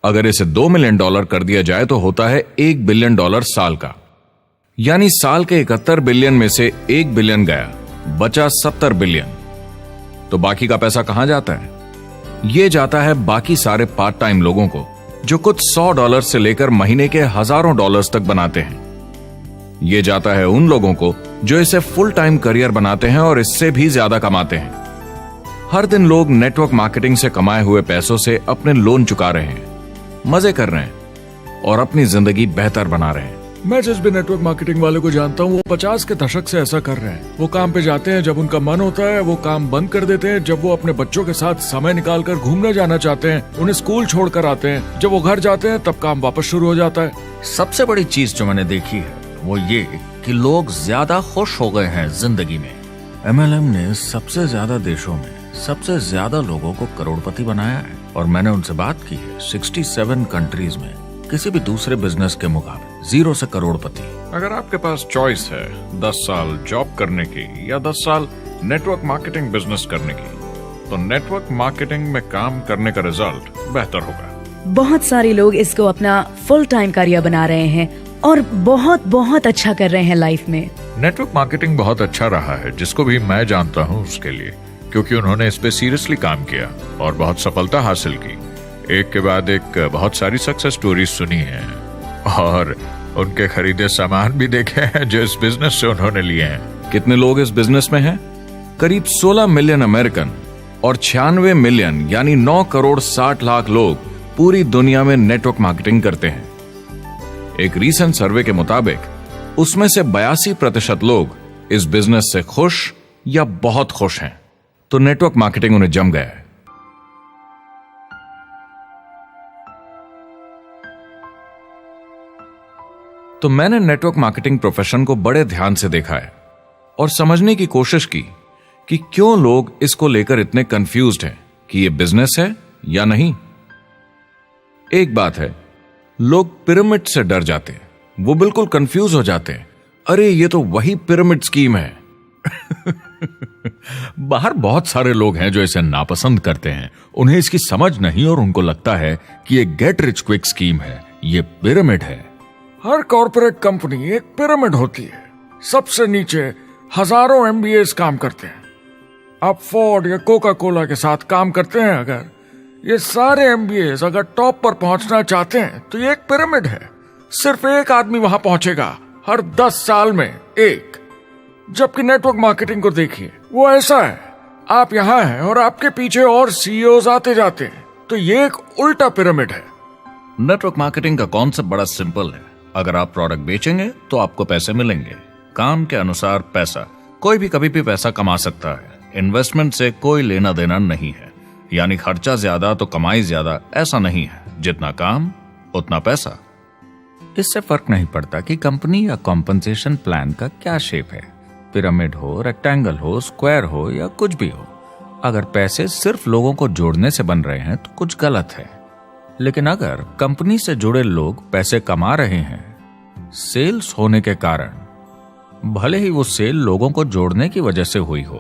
अगर इसे $2 मिलियन कर दिया जाए तो होता है $1 बिलियन साल का, यानी साल के 71 बिलियन में से 1 बिलियन गया, बचा 70 बिलियन। तो बाकी का पैसा कहां जाता है? ये जाता है बाकी सारे पार्ट टाइम लोगों को जो कुछ $100 से लेकर महीने के हजारों डॉलर्स तक बनाते हैं। ये जाता है उन लोगों को जो इसे फुल टाइम करियर बनाते हैं और इससे भी ज्यादा कमाते हैं। हर दिन लोग नेटवर्क मार्केटिंग से कमाए हुए पैसों से अपने लोन चुका रहे हैं, मजे कर रहे हैं और अपनी जिंदगी बेहतर बना रहे हैं। मैं जिस भी नेटवर्क मार्केटिंग वाले को जानता हूँ वो 50 के दशक से ऐसा कर रहे हैं। वो काम पे जाते हैं जब उनका मन होता है, वो काम बंद कर देते हैं जब वो अपने बच्चों के साथ समय निकालकर घूमने जाना चाहते हैं, उन्हें स्कूल छोड़कर आते हैं, जब वो घर जाते हैं तब काम वापस शुरू हो जाता है। सबसे बड़ी चीज जो मैंने देखी है वो ये कि लोग ज्यादा खुश हो गए हैं जिंदगी में। MLM ने सबसे ज्यादा देशों में सबसे ज्यादा लोगों को करोड़पति बनाया है और मैंने उनसे बात की है 67 कंट्रीज में किसी भी दूसरे बिजनेस के मुकाबले 0 से करोड़पति। अगर आपके पास चॉइस है 10 साल जॉब करने की या 10 साल नेटवर्क मार्केटिंग बिजनेस करने की, तो नेटवर्क मार्केटिंग में काम करने का रिजल्ट बेहतर होगा। बहुत सारे लोग इसको अपना फुल टाइम करियर बना रहे हैं और बहुत बहुत अच्छा कर रहे हैं लाइफ में। नेटवर्क मार्केटिंग बहुत अच्छा रहा है जिसको भी मैं जानता हूँ उसके लिए, क्योंकि उन्होंने इस पे सीरियसली काम किया और बहुत सफलता हासिल की। एक के बाद एक बहुत सारी सक्सेस स्टोरीज सुनी है और उनके खरीदे सामान भी देखे हैं जो इस बिजनेस से उन्होंने लिए हैं। कितने लोग इस बिजनेस में हैं? करीब 16 मिलियन अमेरिकन और 96 मिलियन यानी 9 करोड़ 60 लाख लोग पूरी दुनिया में नेटवर्क मार्केटिंग करते हैं। एक रीसेंट सर्वे के मुताबिक उसमें से 82% लोग इस बिजनेस से खुश या बहुत खुश हैं। तो नेटवर्क मार्केटिंग उन्हें जम गया है। तो मैंने नेटवर्क मार्केटिंग प्रोफेशन को बड़े ध्यान से देखा है और समझने की कोशिश की कि क्यों लोग इसको लेकर इतने कंफ्यूज्ड हैं कि ये बिजनेस है या नहीं। एक बात है, लोग पिरामिड से डर जाते हैं, वो बिल्कुल कंफ्यूज हो जाते हैं, अरे ये तो वही पिरामिड स्कीम है। बाहर बहुत सारे लोग हैं जो इसे नापसंद करते हैं, उन्हें इसकी समझ नहीं और उनको लगता है कि ये गेट रिच क्विक स्कीम है, ये पिरामिड है। हर कॉर्पोरेट कंपनी एक पिरामिड होती है। सबसे नीचे हजारों एमबीएस काम करते हैं। आप फोर्ड या कोका कोला के साथ काम करते हैं, अगर ये सारे एमबीएस अगर टॉप पर पहुंचना चाहते हैं तो ये एक पिरामिड है। सिर्फ एक आदमी वहां पहुंचेगा हर 10 साल में एक। जबकि नेटवर्क मार्केटिंग को देखिए, वो ऐसा है, आप यहां हैं और आपके पीछे और सीईओज आते जाते हैं, तो ये एक उल्टा पिरामिड है। नेटवर्क मार्केटिंग का कॉन्सेप्ट बड़ा सिंपल है। अगर आप प्रोडक्ट बेचेंगे तो आपको पैसे मिलेंगे। काम के अनुसार पैसा। कोई भी कभी भी पैसा कमा सकता है। इन्वेस्टमेंट से कोई लेना देना नहीं है, यानी खर्चा ज्यादा तो कमाई ज्यादा, ऐसा नहीं है। जितना काम उतना पैसा। इससे फर्क नहीं पड़ता कि कंपनी या कॉम्पनसेशन प्लान का क्या शेप है, पिरामिड हो, रेक्टेंगल हो, स्क्वायर हो या कुछ भी हो। अगर पैसे सिर्फ लोगों को जोड़ने से बन रहे हैं तो कुछ गलत है। लेकिन अगर कंपनी से जुड़े लोग पैसे कमा रहे हैं सेल्स होने के कारण, भले ही वो सेल लोगों को जोड़ने की वजह से हुई हो,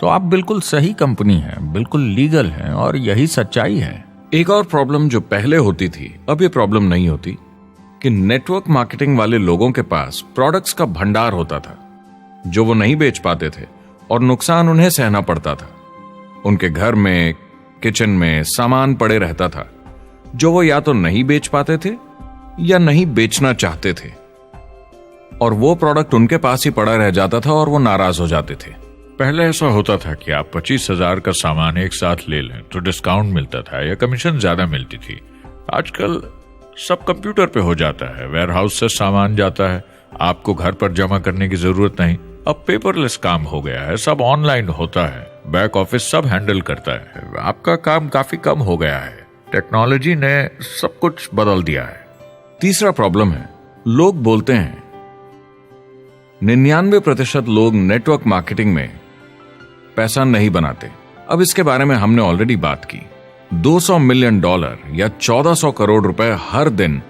तो आप बिल्कुल सही कंपनी हैं, बिल्कुल लीगल हैं और यही सच्चाई है। एक और प्रॉब्लम जो पहले होती थी, अब ये प्रॉब्लम नहीं होती कि नेटवर्क मार्केटिंग वाले लोगों के पास प्रोडक्ट्स का भंडार होता था जो वो नहीं बेच पाते थे और नुकसान उन्हें सहना पड़ता था। उनके घर में, किचन में सामान पड़े रहता था जो वो या तो नहीं बेच पाते थे या नहीं बेचना चाहते थे, और वो प्रोडक्ट उनके पास ही पड़ा रह जाता था और वो नाराज हो जाते थे। पहले ऐसा होता था कि आप 25,000 का सामान एक साथ ले लें तो डिस्काउंट मिलता था या कमीशन ज्यादा मिलती थी। आजकल सब कंप्यूटर पे हो जाता है, वेयर हाउस से सामान जाता है, आपको घर पर जमा करने की जरूरत नहीं। अब पेपरलेस काम हो गया है, सब ऑनलाइन होता है, बैक ऑफिस सब हैंडल करता है, आपका काम काफी कम हो गया है। टेक्नोलॉजी ने सब कुछ बदल दिया है। तीसरा प्रॉब्लम है, लोग बोलते हैं 99% लोग नेटवर्क मार्केटिंग में पैसा नहीं बनाते। अब इसके बारे में हमने ऑलरेडी बात की। $200 मिलियन या 1400 करोड़ रुपए हर दिन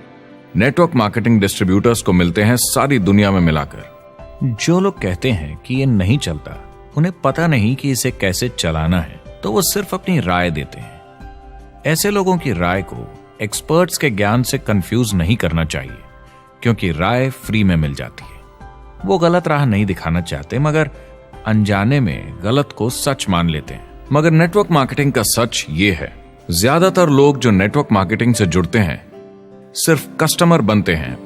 नेटवर्क मार्केटिंग डिस्ट्रीब्यूटर्स को मिलते हैं सारी दुनिया में मिलाकर। जो लोग कहते हैं कि ये नहीं चलता, उन्हें पता नहीं कि इसे कैसे चलाना है, तो वो सिर्फ अपनी राय देते हैं। ऐसे लोगों की राय को एक्सपर्ट्स के ज्ञान से कंफ्यूज नहीं करना चाहिए, क्योंकि राय फ्री में मिल जाती है। वो गलत राह नहीं दिखाना चाहते, मगर अनजाने में गलत को सच मान लेते हैं। मगर नेटवर्क मार्केटिंग का सच ये है, ज्यादातर लोग जो नेटवर्क मार्केटिंग से जुड़ते हैं सिर्फ कस्टमर बनते हैं,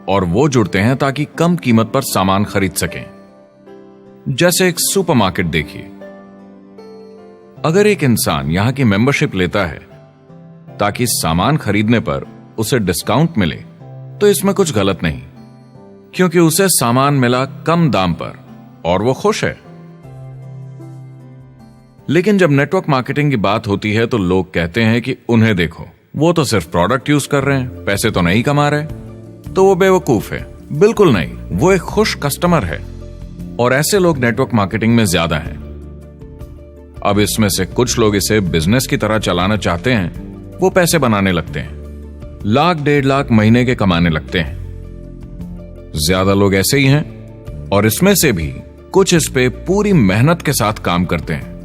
और वो जुड़ते हैं ताकि कम कीमत पर सामान खरीद सकें। जैसे एक सुपरमार्केट देखिए, अगर एक इंसान यहां की मेंबरशिप लेता है ताकि सामान खरीदने पर उसे डिस्काउंट मिले, तो इसमें कुछ गलत नहीं, क्योंकि उसे सामान मिला कम दाम पर और वो खुश है। लेकिन जब नेटवर्क मार्केटिंग की बात होती है तो लोग कहते हैं कि उन्हें देखो, वो तो सिर्फ प्रोडक्ट यूज कर रहे हैं, पैसे तो नहीं कमा रहे, तो वो बेवकूफ है। बिल्कुल नहीं, वो एक खुश कस्टमर है, और ऐसे लोग नेटवर्क मार्केटिंग में ज्यादा हैं। अब इसमें से कुछ लोग इसे बिजनेस की तरह चलाना चाहते हैं, वो पैसे बनाने लगते हैं, लाख 1.5 लाख महीने के कमाने लगते हैं। ज्यादा लोग ऐसे ही हैं, और इसमें से भी कुछ इस पे पूरी मेहनत के साथ काम करते हैं,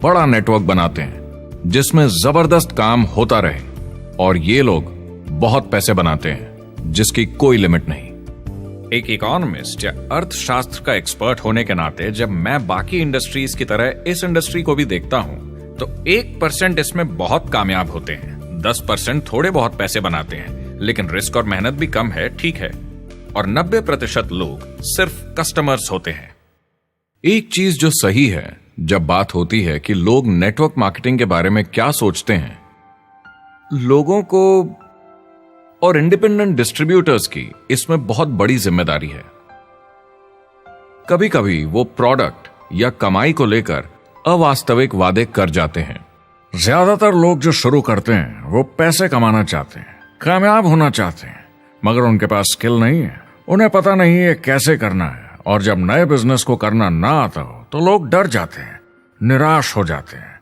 बड़ा नेटवर्क बनाते हैं जिसमें जबरदस्त काम होता रहे, और ये लोग बहुत पैसे बनाते हैं जिसकी कोई लिमिट नहीं। एक इकोनॉमिस्ट या अर्थशास्त्र का एक्सपर्ट होने के नाते जब मैं बाकी इंडस्ट्रीज की तरह इस इंडस्ट्री को भी देखता हूं, तो 1% इसमें बहुत कामयाब होते हैं, 10% थोड़े बहुत पैसे बनाते हैं, लेकिन रिस्क और मेहनत भी कम है, ठीक है, और 90% लोग सिर्फ कस्टमर्स होते हैं। एक चीज जो सही है जब बात होती है कि लोग नेटवर्क मार्केटिंग के बारे में क्या सोचते हैं, लोगों को और इंडिपेंडेंट डिस्ट्रीब्यूटर्स की इसमें बहुत बड़ी जिम्मेदारी है। कभी कभी वो प्रोडक्ट या कमाई को लेकर अवास्तविक वादे कर जाते हैं। ज्यादातर लोग जो शुरू करते हैं वो पैसे कमाना चाहते हैं, कामयाब होना चाहते हैं, मगर उनके पास स्किल नहीं है, उन्हें पता नहीं है कैसे करना है। और जब नए बिजनेस को करना ना आता हो तो लोग डर जाते हैं, निराश हो जाते हैं।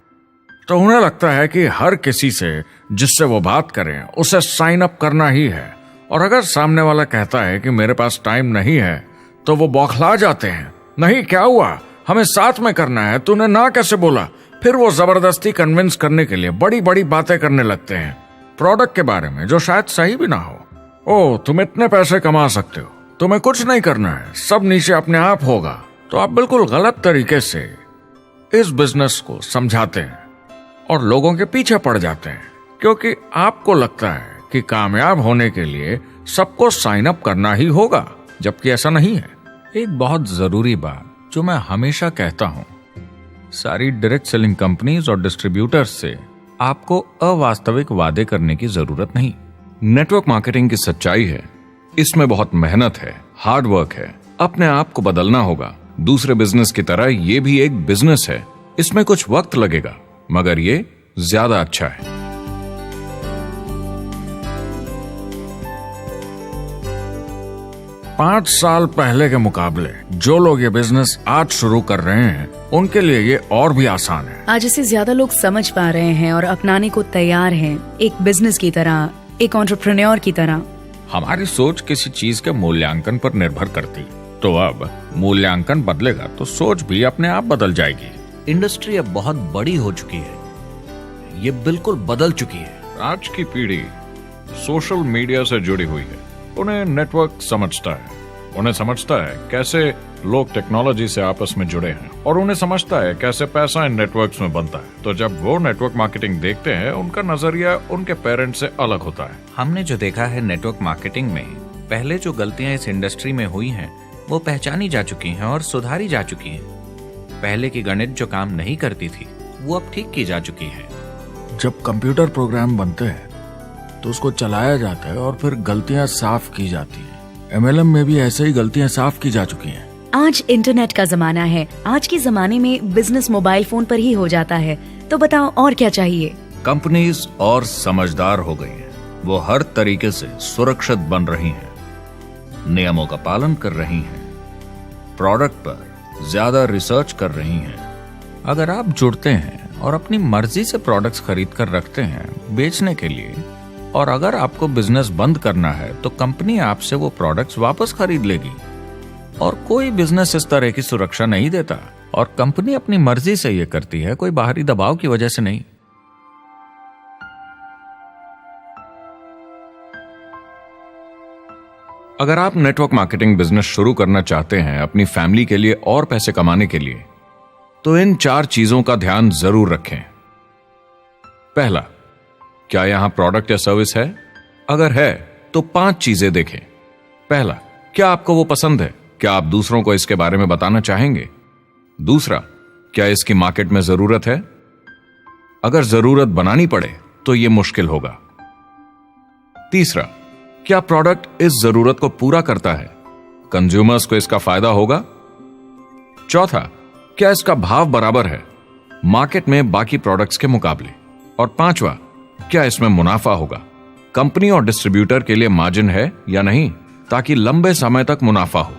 तो उन्हें लगता है कि हर किसी से जिससे वो बात करें उसे साइन अप करना ही है। और अगर सामने वाला कहता है कि मेरे पास टाइम नहीं है तो वो बौखला जाते हैं। नहीं, क्या हुआ, हमें साथ में करना है, तूने ना कैसे बोला। फिर वो जबरदस्ती कन्विंस करने के लिए बड़ी बड़ी बातें करने लगते हैं प्रोडक्ट के बारे में, जो शायद सही भी ना हो। ओह, तुम इतने पैसे कमा सकते हो, तुम्हें कुछ नहीं करना है, सब नीचे अपने आप होगा। तो आप बिल्कुल गलत तरीके से इस बिजनेस को समझाते हैं और लोगों के पीछे पड़ जाते हैं, क्योंकि आपको लगता है कि कामयाब होने के लिए सबको साइन अप करना ही होगा, जबकि ऐसा नहीं है। एक बहुत जरूरी बात जो मैं हमेशा कहता हूं, सारी डायरेक्ट सेलिंग कंपनीज और डिस्ट्रीब्यूटर्स से आपको अवास्तविक वादे करने की जरूरत नहीं। नेटवर्क मार्केटिंग की सच्चाई है, इसमें बहुत मेहनत है, हार्ड वर्क है, अपने आप को बदलना होगा। दूसरे बिजनेस की तरह ये भी एक बिजनेस है, इसमें कुछ वक्त लगेगा, मगर ये ज्यादा अच्छा है। 5 साल पहले के मुकाबले जो लोग ये बिजनेस आज शुरू कर रहे हैं उनके लिए ये और भी आसान है। आज इसे ज्यादा लोग समझ पा रहे हैं और अपनाने को तैयार हैं, एक बिजनेस की तरह, एक एंटरप्रेन्योर की तरह। हमारी सोच किसी चीज के मूल्यांकन पर निर्भर करती, तो अब मूल्यांकन बदलेगा तो सोच भी अपने आप बदल जाएगी। इंडस्ट्री अब बहुत बड़ी हो चुकी है, ये बिल्कुल बदल चुकी है। आज की पीढ़ी सोशल मीडिया से जुड़ी हुई है, उन्हें नेटवर्क समझता है, उन्हें समझता है कैसे लोग टेक्नोलॉजी से आपस में जुड़े हैं, और उन्हें समझता है कैसे पैसा इन नेटवर्क्स में बनता है। तो जब वो नेटवर्क मार्केटिंग देखते हैं, उनका नजरिया उनके पेरेंट्स से अलग होता है। हमने जो देखा है नेटवर्क मार्केटिंग में, पहले जो गलतियां इस इंडस्ट्री में हुई हैं वो पहचानी जा चुकी हैं और सुधारी जा चुकी हैं। पहले की गणित जो काम नहीं करती थी वो अब ठीक की जा चुकी है। जब कंप्यूटर प्रोग्राम बनते हैं तो उसको चलाया जाता है और फिर गलतियां साफ की जाती हैं। MLM में भी ऐसे ही गलतियां साफ की जा चुकी हैं। आज इंटरनेट का जमाना है, आज के जमाने में बिजनेस मोबाइल फोन पर ही हो जाता है। तो बताओ और क्या चाहिए। कंपनीज और समझदार हो गई हैं, वो हर तरीके से सुरक्षित बन रही हैं, नियमों का पालन कर रही हैं, प्रोडक्ट पर ज्यादा रिसर्च कर रही हैं। अगर आप जुड़ते हैं और अपनी मर्जी से प्रोडक्ट्स खरीद कर रखते हैं बेचने के लिए, और अगर आपको बिजनेस बंद करना है तो कंपनी आपसे वो प्रोडक्ट्स वापस खरीद लेगी। और कोई बिजनेस इस तरह की सुरक्षा नहीं देता, और कंपनी अपनी मर्जी से ये करती है, कोई बाहरी दबाव की वजह से नहीं। अगर आप नेटवर्क मार्केटिंग बिजनेस शुरू करना चाहते हैं अपनी फैमिली के लिए और पैसे कमाने के लिए, तो इन 4 चीजों का ध्यान जरूर रखें। पहला, क्या यहां प्रोडक्ट या सर्विस है? अगर है तो 5 चीजें देखें। पहला, क्या आपको वो पसंद है? क्या आप दूसरों को इसके बारे में बताना चाहेंगे? दूसरा, क्या इसकी मार्केट में जरूरत है? अगर जरूरत बनानी पड़े तो यह मुश्किल होगा। तीसरा, क्या प्रोडक्ट इस जरूरत को पूरा करता है? कंज्यूमर्स को इसका फायदा होगा? चौथा, क्या इसका भाव बराबर है मार्केट में बाकी प्रोडक्ट्स के मुकाबले? और पांचवा, क्या इसमें मुनाफा होगा? कंपनी और डिस्ट्रीब्यूटर के लिए मार्जिन है या नहीं, ताकि लंबे समय तक मुनाफा हो।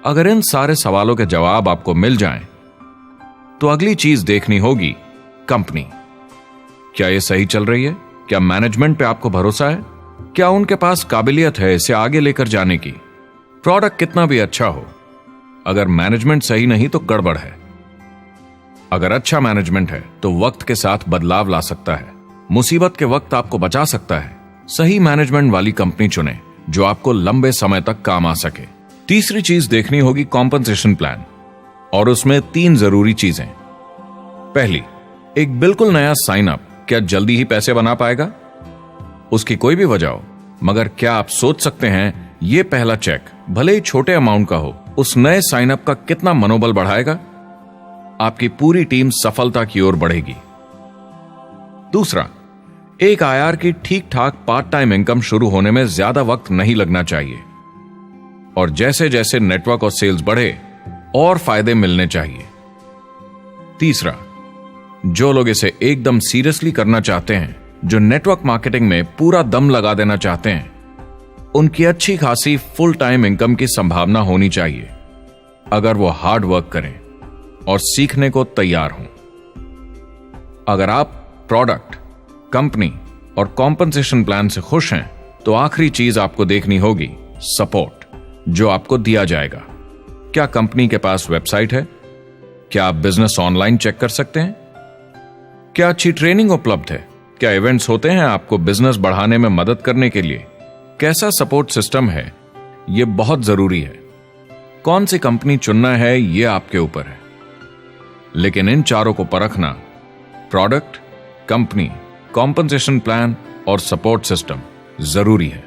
अगर इन सारे सवालों के जवाब आपको मिल जाएं, तो अगली चीज देखनी होगी कंपनी। क्या यह सही चल रही है? क्या मैनेजमेंट पे आपको भरोसा है? क्या उनके पास काबिलियत है इसे आगे लेकर जाने की? प्रोडक्ट कितना भी अच्छा हो, अगर मैनेजमेंट सही नहीं तो गड़बड़ है। अगर अच्छा मैनेजमेंट है तो वक्त के साथ बदलाव ला सकता है, मुसीबत के वक्त आपको बचा सकता है। सही मैनेजमेंट वाली कंपनी चुनें जो आपको लंबे समय तक काम आ सके। तीसरी चीज देखनी होगी कॉम्पनसेशन प्लान, और उसमें 3 जरूरी चीजें। पहली, एक बिल्कुल नया साइन अप क्या जल्दी ही पैसे बना पाएगा? उसकी कोई भी वजह हो, मगर क्या आप सोच सकते हैं यह पहला चेक, भले ही छोटे अमाउंट का हो, उस नए साइन अप का कितना मनोबल बढ़ाएगा? आपकी पूरी टीम सफलता की ओर बढ़ेगी। दूसरा, एक IR की ठीक ठाक पार्ट टाइम इनकम शुरू होने में ज्यादा वक्त नहीं लगना चाहिए, और जैसे जैसे नेटवर्क और सेल्स बढ़े और फायदे मिलने चाहिए। तीसरा, जो लोग इसे एकदम सीरियसली करना चाहते हैं, जो नेटवर्क मार्केटिंग में पूरा दम लगा देना चाहते हैं, उनकी अच्छी खासी फुल टाइम इनकम की संभावना होनी चाहिए अगर वो हार्ड वर्क करें और सीखने को तैयार हों। अगर आप प्रोडक्ट, कंपनी और कॉम्पनसेशन प्लान से खुश हैं तो आखिरी चीज आपको देखनी होगी सपोर्ट जो आपको दिया जाएगा। क्या कंपनी के पास वेबसाइट है? क्या आप बिजनेस ऑनलाइन चेक कर सकते हैं? क्या अच्छी ट्रेनिंग उपलब्ध है? क्या इवेंट्स होते हैं आपको बिजनेस बढ़ाने में मदद करने के लिए? कैसा सपोर्ट सिस्टम है? यह बहुत जरूरी है। कौन सी कंपनी चुनना है यह आपके ऊपर है, लेकिन इन चारों को परखना, प्रोडक्ट, कंपनी, कॉम्पनसेशन प्लान और सपोर्ट सिस्टम, जरूरी है।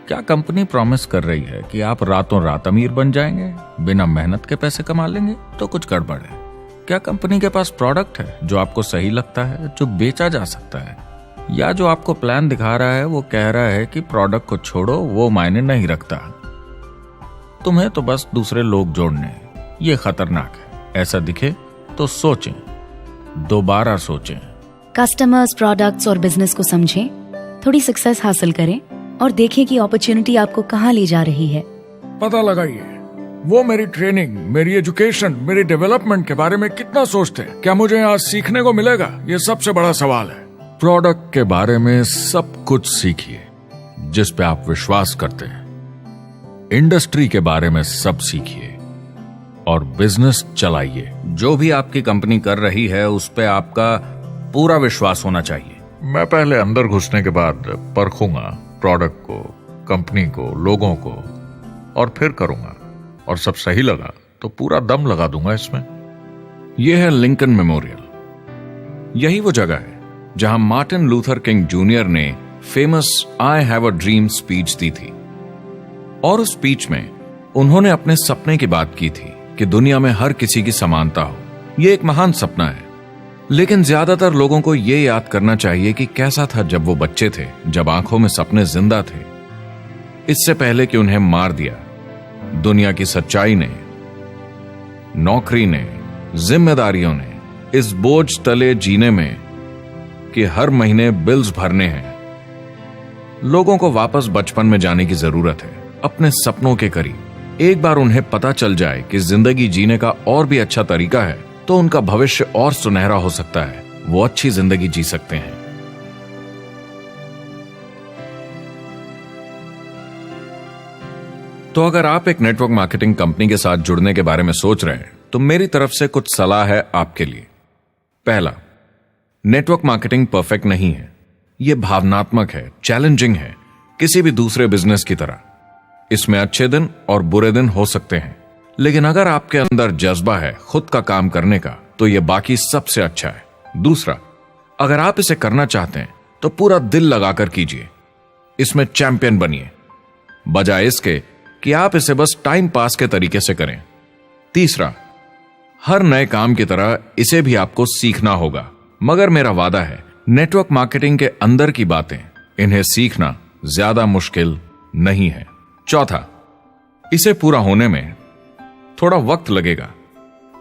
क्या कंपनी प्रॉमिस कर रही है कि आप रातों रात अमीर बन जाएंगे, बिना मेहनत के पैसे कमा लेंगे? तो कुछ गड़बड़ है। क्या कंपनी के पास प्रोडक्ट है जो आपको सही लगता है, जो बेचा जा सकता है? या जो आपको प्लान दिखा रहा है वो कह रहा है कि प्रोडक्ट को छोड़ो, वो मायने नहीं रखता, तुम्हें तो बस दूसरे लोग जोड़ने हैं। ये खतरनाक है। ऐसा दिखे तो सोचें, दोबारा सोचें। कस्टमर्स, प्रोडक्ट्स और बिजनेस को समझें, थोड़ी सक्सेस हासिल करें और देखें कि अपॉर्चुनिटी आपको कहां ले जा रही है। पता लगाइए वो मेरी ट्रेनिंग, मेरी एजुकेशन, मेरी डेवलपमेंट के बारे में कितना सोचते हैं। क्या मुझे यहाँ सीखने को मिलेगा? ये सबसे बड़ा सवाल है। प्रोडक्ट के बारे में सब कुछ सीखिए जिस पे आप विश्वास करते हैं। इंडस्ट्री के बारे में सब सीखिए और बिजनेस चलाइए। जो भी आपकी कंपनी कर रही है उस पे आपका पूरा विश्वास होना चाहिए। मैं पहले अंदर घुसने के बाद परखूंगा प्रोडक्ट को, कंपनी को, लोगों को, और फिर करूंगा। और सब सही लगा तो पूरा दम लगा दूंगा इसमें। यह है लिंकन मेमोरियल। यही वो जगह है जहां मार्टिन लूथर किंग जूनियर ने famous I have a dream speech दी थी। और उस स्पीच में उन्होंने अपने सपने की बात की थी कि दुनिया में हर किसी की समानता हो। यह एक महान सपना है, लेकिन ज्यादातर लोगों को यह याद करना चाहिए कि कैसा था जब वो बच्चे थे, जब आंखों में सपने जिंदा थे। इससे पहले कि उन्हें मार दिया दुनिया की सच्चाई ने, नौकरी ने, जिम्मेदारियों ने, इस बोझ तले जीने में कि हर महीने बिल्स भरने हैं। लोगों को वापस बचपन में जाने की जरूरत है, अपने सपनों के करीब। एक बार उन्हें पता चल जाए कि जिंदगी जीने का और भी अच्छा तरीका है तो उनका भविष्य और सुनहरा हो सकता है। वो अच्छी जिंदगी जी सकते हैं। तो अगर आप एक नेटवर्क मार्केटिंग कंपनी के साथ जुड़ने के बारे में सोच रहे हैं तो मेरी तरफ से कुछ सलाह है आपके लिए। पहला, नेटवर्क मार्केटिंग परफेक्ट नहीं है। यह भावनात्मक है, चैलेंजिंग है, किसी भी दूसरे बिजनेस की तरह। इसमें अच्छे दिन और बुरे दिन हो सकते हैं, लेकिन अगर आपके अंदर जज्बा है खुद का काम करने का तो यह बाकी सबसे अच्छा है। दूसरा, अगर आप इसे करना चाहते हैं तो पूरा दिल लगाकर कीजिए। इसमें चैंपियन बनिए, बजाय इसके कि आप इसे बस टाइम पास के तरीके से करें। तीसरा, हर नए काम की तरह इसे भी आपको सीखना होगा, मगर मेरा वादा है नेटवर्क मार्केटिंग के अंदर की बातें, इन्हें सीखना ज्यादा मुश्किल नहीं है। चौथा, इसे पूरा होने में थोड़ा वक्त लगेगा।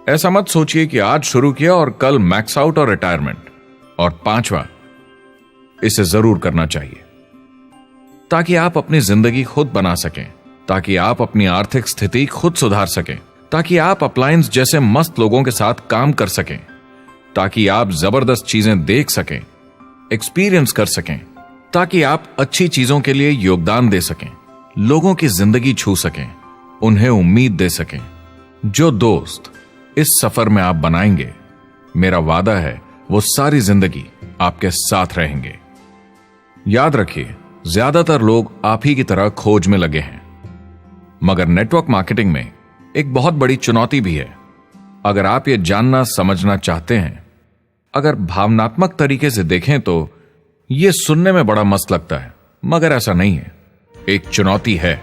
ऐसा मत सोचिए कि आज शुरू किया और कल मैक्स आउट और रिटायरमेंट। और पांचवा, इसे जरूर करना चाहिए ताकि आप अपनी जिंदगी खुद बना सकें, ताकि आप अपनी आर्थिक स्थिति खुद सुधार सकें, ताकि आप अप्लायंस जैसे मस्त लोगों के साथ काम कर सकें, ताकि आप जबरदस्त चीजें देख सकें, एक्सपीरियंस कर सकें, ताकि आप अच्छी चीजों के लिए योगदान दे सकें, लोगों की जिंदगी छू सकें, उन्हें उम्मीद दे सकें। जो दोस्त इस सफर में आप बनाएंगे, मेरा वादा है वो सारी जिंदगी आपके साथ रहेंगे। याद रखिए, ज्यादातर लोग आप ही की तरह खोज में लगे हैं, मगर नेटवर्क मार्केटिंग में एक बहुत बड़ी चुनौती भी है। अगर आप ये जानना समझना चाहते हैं, अगर भावनात्मक तरीके से देखें तो यह सुनने में बड़ा मस्त लगता है, मगर ऐसा नहीं है। एक चुनौती है।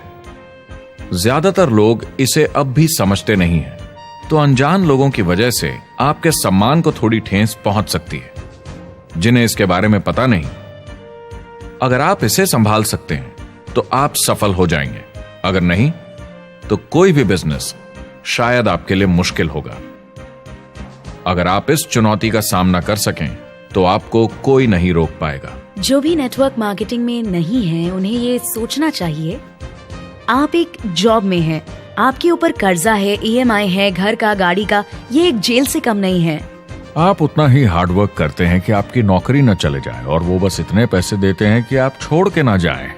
ज्यादातर लोग इसे अब भी समझते नहीं हैं, तो अनजान लोगों की वजह से आपके सम्मान को थोड़ी ठेस पहुंच सकती है, जिन्हें इसके बारे में पता नहीं। अगर आप इसे संभाल सकते हैं तो आप सफल हो जाएंगे, अगर नहीं तो कोई भी बिजनेस शायद आपके लिए मुश्किल होगा। अगर आप इस चुनौती का सामना कर सकें तो आपको कोई नहीं रोक पाएगा। जो भी नेटवर्क मार्केटिंग में नहीं है उन्हें ये सोचना चाहिए आप एक जॉब में हैं, आपके ऊपर कर्जा है, EMI है, घर का, गाड़ी का, ये एक जेल से कम नहीं है। आप उतना ही हार्डवर्क करते हैं कि आपकी नौकरी न चले जाए और वो बस इतने पैसे देते हैं कि आप छोड़ के ना जाएं।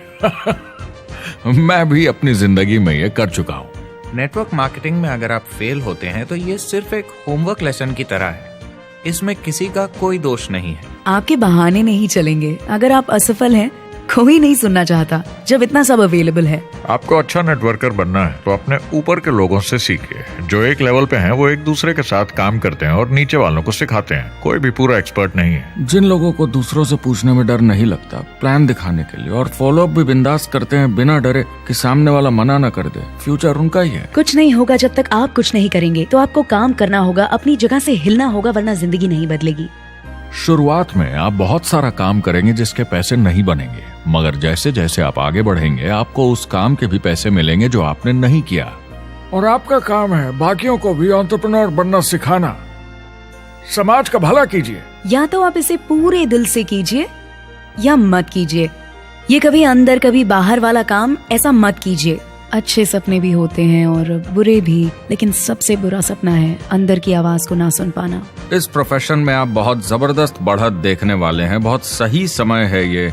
मैं भी अपनी जिंदगी में ये कर चुका हूँ। नेटवर्क मार्केटिंग में अगर आप फेल होते हैं तो ये सिर्फ एक होमवर्क लेसन की तरह है। इसमें किसी का कोई दोष नहीं है। आपके बहाने नहीं चलेंगे। अगर आप असफल हैं, कोई नहीं सुनना चाहता जब इतना सब अवेलेबल है। आपको अच्छा नेटवर्कर बनना है तो अपने ऊपर के लोगों से सीखिए। जो एक लेवल पे हैं वो एक दूसरे के साथ काम करते हैं और नीचे वालों को सिखाते हैं। कोई भी पूरा एक्सपर्ट नहीं है। जिन लोगों को दूसरों से पूछने में डर नहीं लगता, प्लान दिखाने के लिए और फॉलो अप भी बिंदास करते हैं बिना डरे कि सामने वाला मना न कर दे, फ्यूचर उनका ही है। कुछ नहीं होगा जब तक आप कुछ नहीं करेंगे। तो आपको काम करना होगा, अपनी जगह से हिलना होगा, वरना जिंदगी नहीं बदलेगी। शुरुआत में आप बहुत सारा काम करेंगे जिसके पैसे नहीं बनेंगे, मगर जैसे जैसे आप आगे बढ़ेंगे आपको उस काम के भी पैसे मिलेंगे जो आपने नहीं किया। और आपका काम है बाकियों को भी एंटरप्रेन्योर बनना सिखाना। समाज का भला कीजिए। या तो आप इसे पूरे दिल से कीजिए या मत कीजिए। ये कभी अंदर कभी बाहर वाला काम ऐसा मत कीजिए। अच्छे सपने भी होते हैं और बुरे भी, लेकिन सबसे बुरा सपना है अंदर की आवाज को ना सुन पाना। इस प्रोफेशन में आप बहुत जबरदस्त बढ़त देखने वाले हैं। बहुत सही समय है ये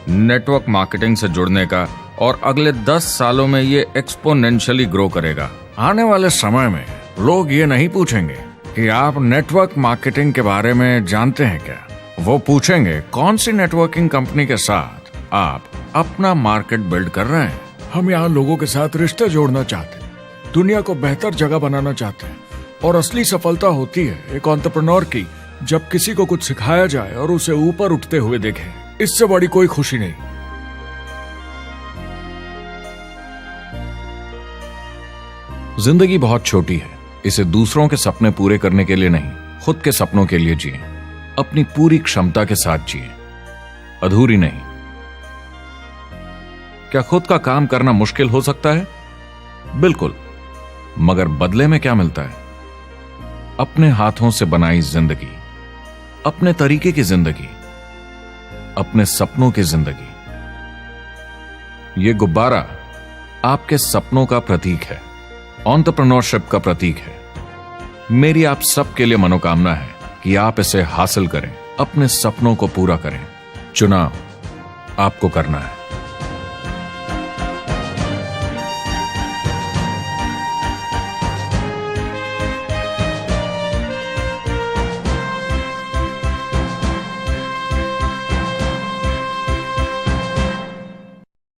नेटवर्क मार्केटिंग से जुड़ने का और अगले 10 सालों में ये एक्सपोनेंशियली ग्रो करेगा। आने वाले समय में लोग ये नहीं पूछेंगे कि आप नेटवर्क मार्केटिंग के बारे में जानते हैं क्या। वो पूछेंगे कौन सी नेटवर्किंग कंपनी के साथ आप अपना मार्केट बिल्ड कर रहे हैं। हम यहाँ लोगों के साथ रिश्ते जोड़ना चाहते हैं, दुनिया को बेहतर जगह बनाना चाहते हैं। और असली सफलता होती है एक एंटरप्रेन्योर की जब किसी को कुछ सिखाया जाए और उसे ऊपर उठते हुए देखे। इससे बड़ी कोई खुशी नहीं। जिंदगी बहुत छोटी है। इसे दूसरों के सपने पूरे करने के लिए नहीं, खुद के सपनों के लिए जिए। अपनी पूरी क्षमता के साथ जिए, अधूरी नहीं। क्या खुद का काम करना मुश्किल हो सकता है? बिल्कुल, मगर बदले में क्या मिलता है? अपने हाथों से बनाई जिंदगी, अपने तरीके की जिंदगी, अपने सपनों की जिंदगी। ये गुब्बारा आपके सपनों का प्रतीक है, एंटरप्रेन्योरशिप का प्रतीक है। मेरी आप सबके लिए मनोकामना है कि आप इसे हासिल करें, अपने सपनों को पूरा करें। चुनाव आपको करना है।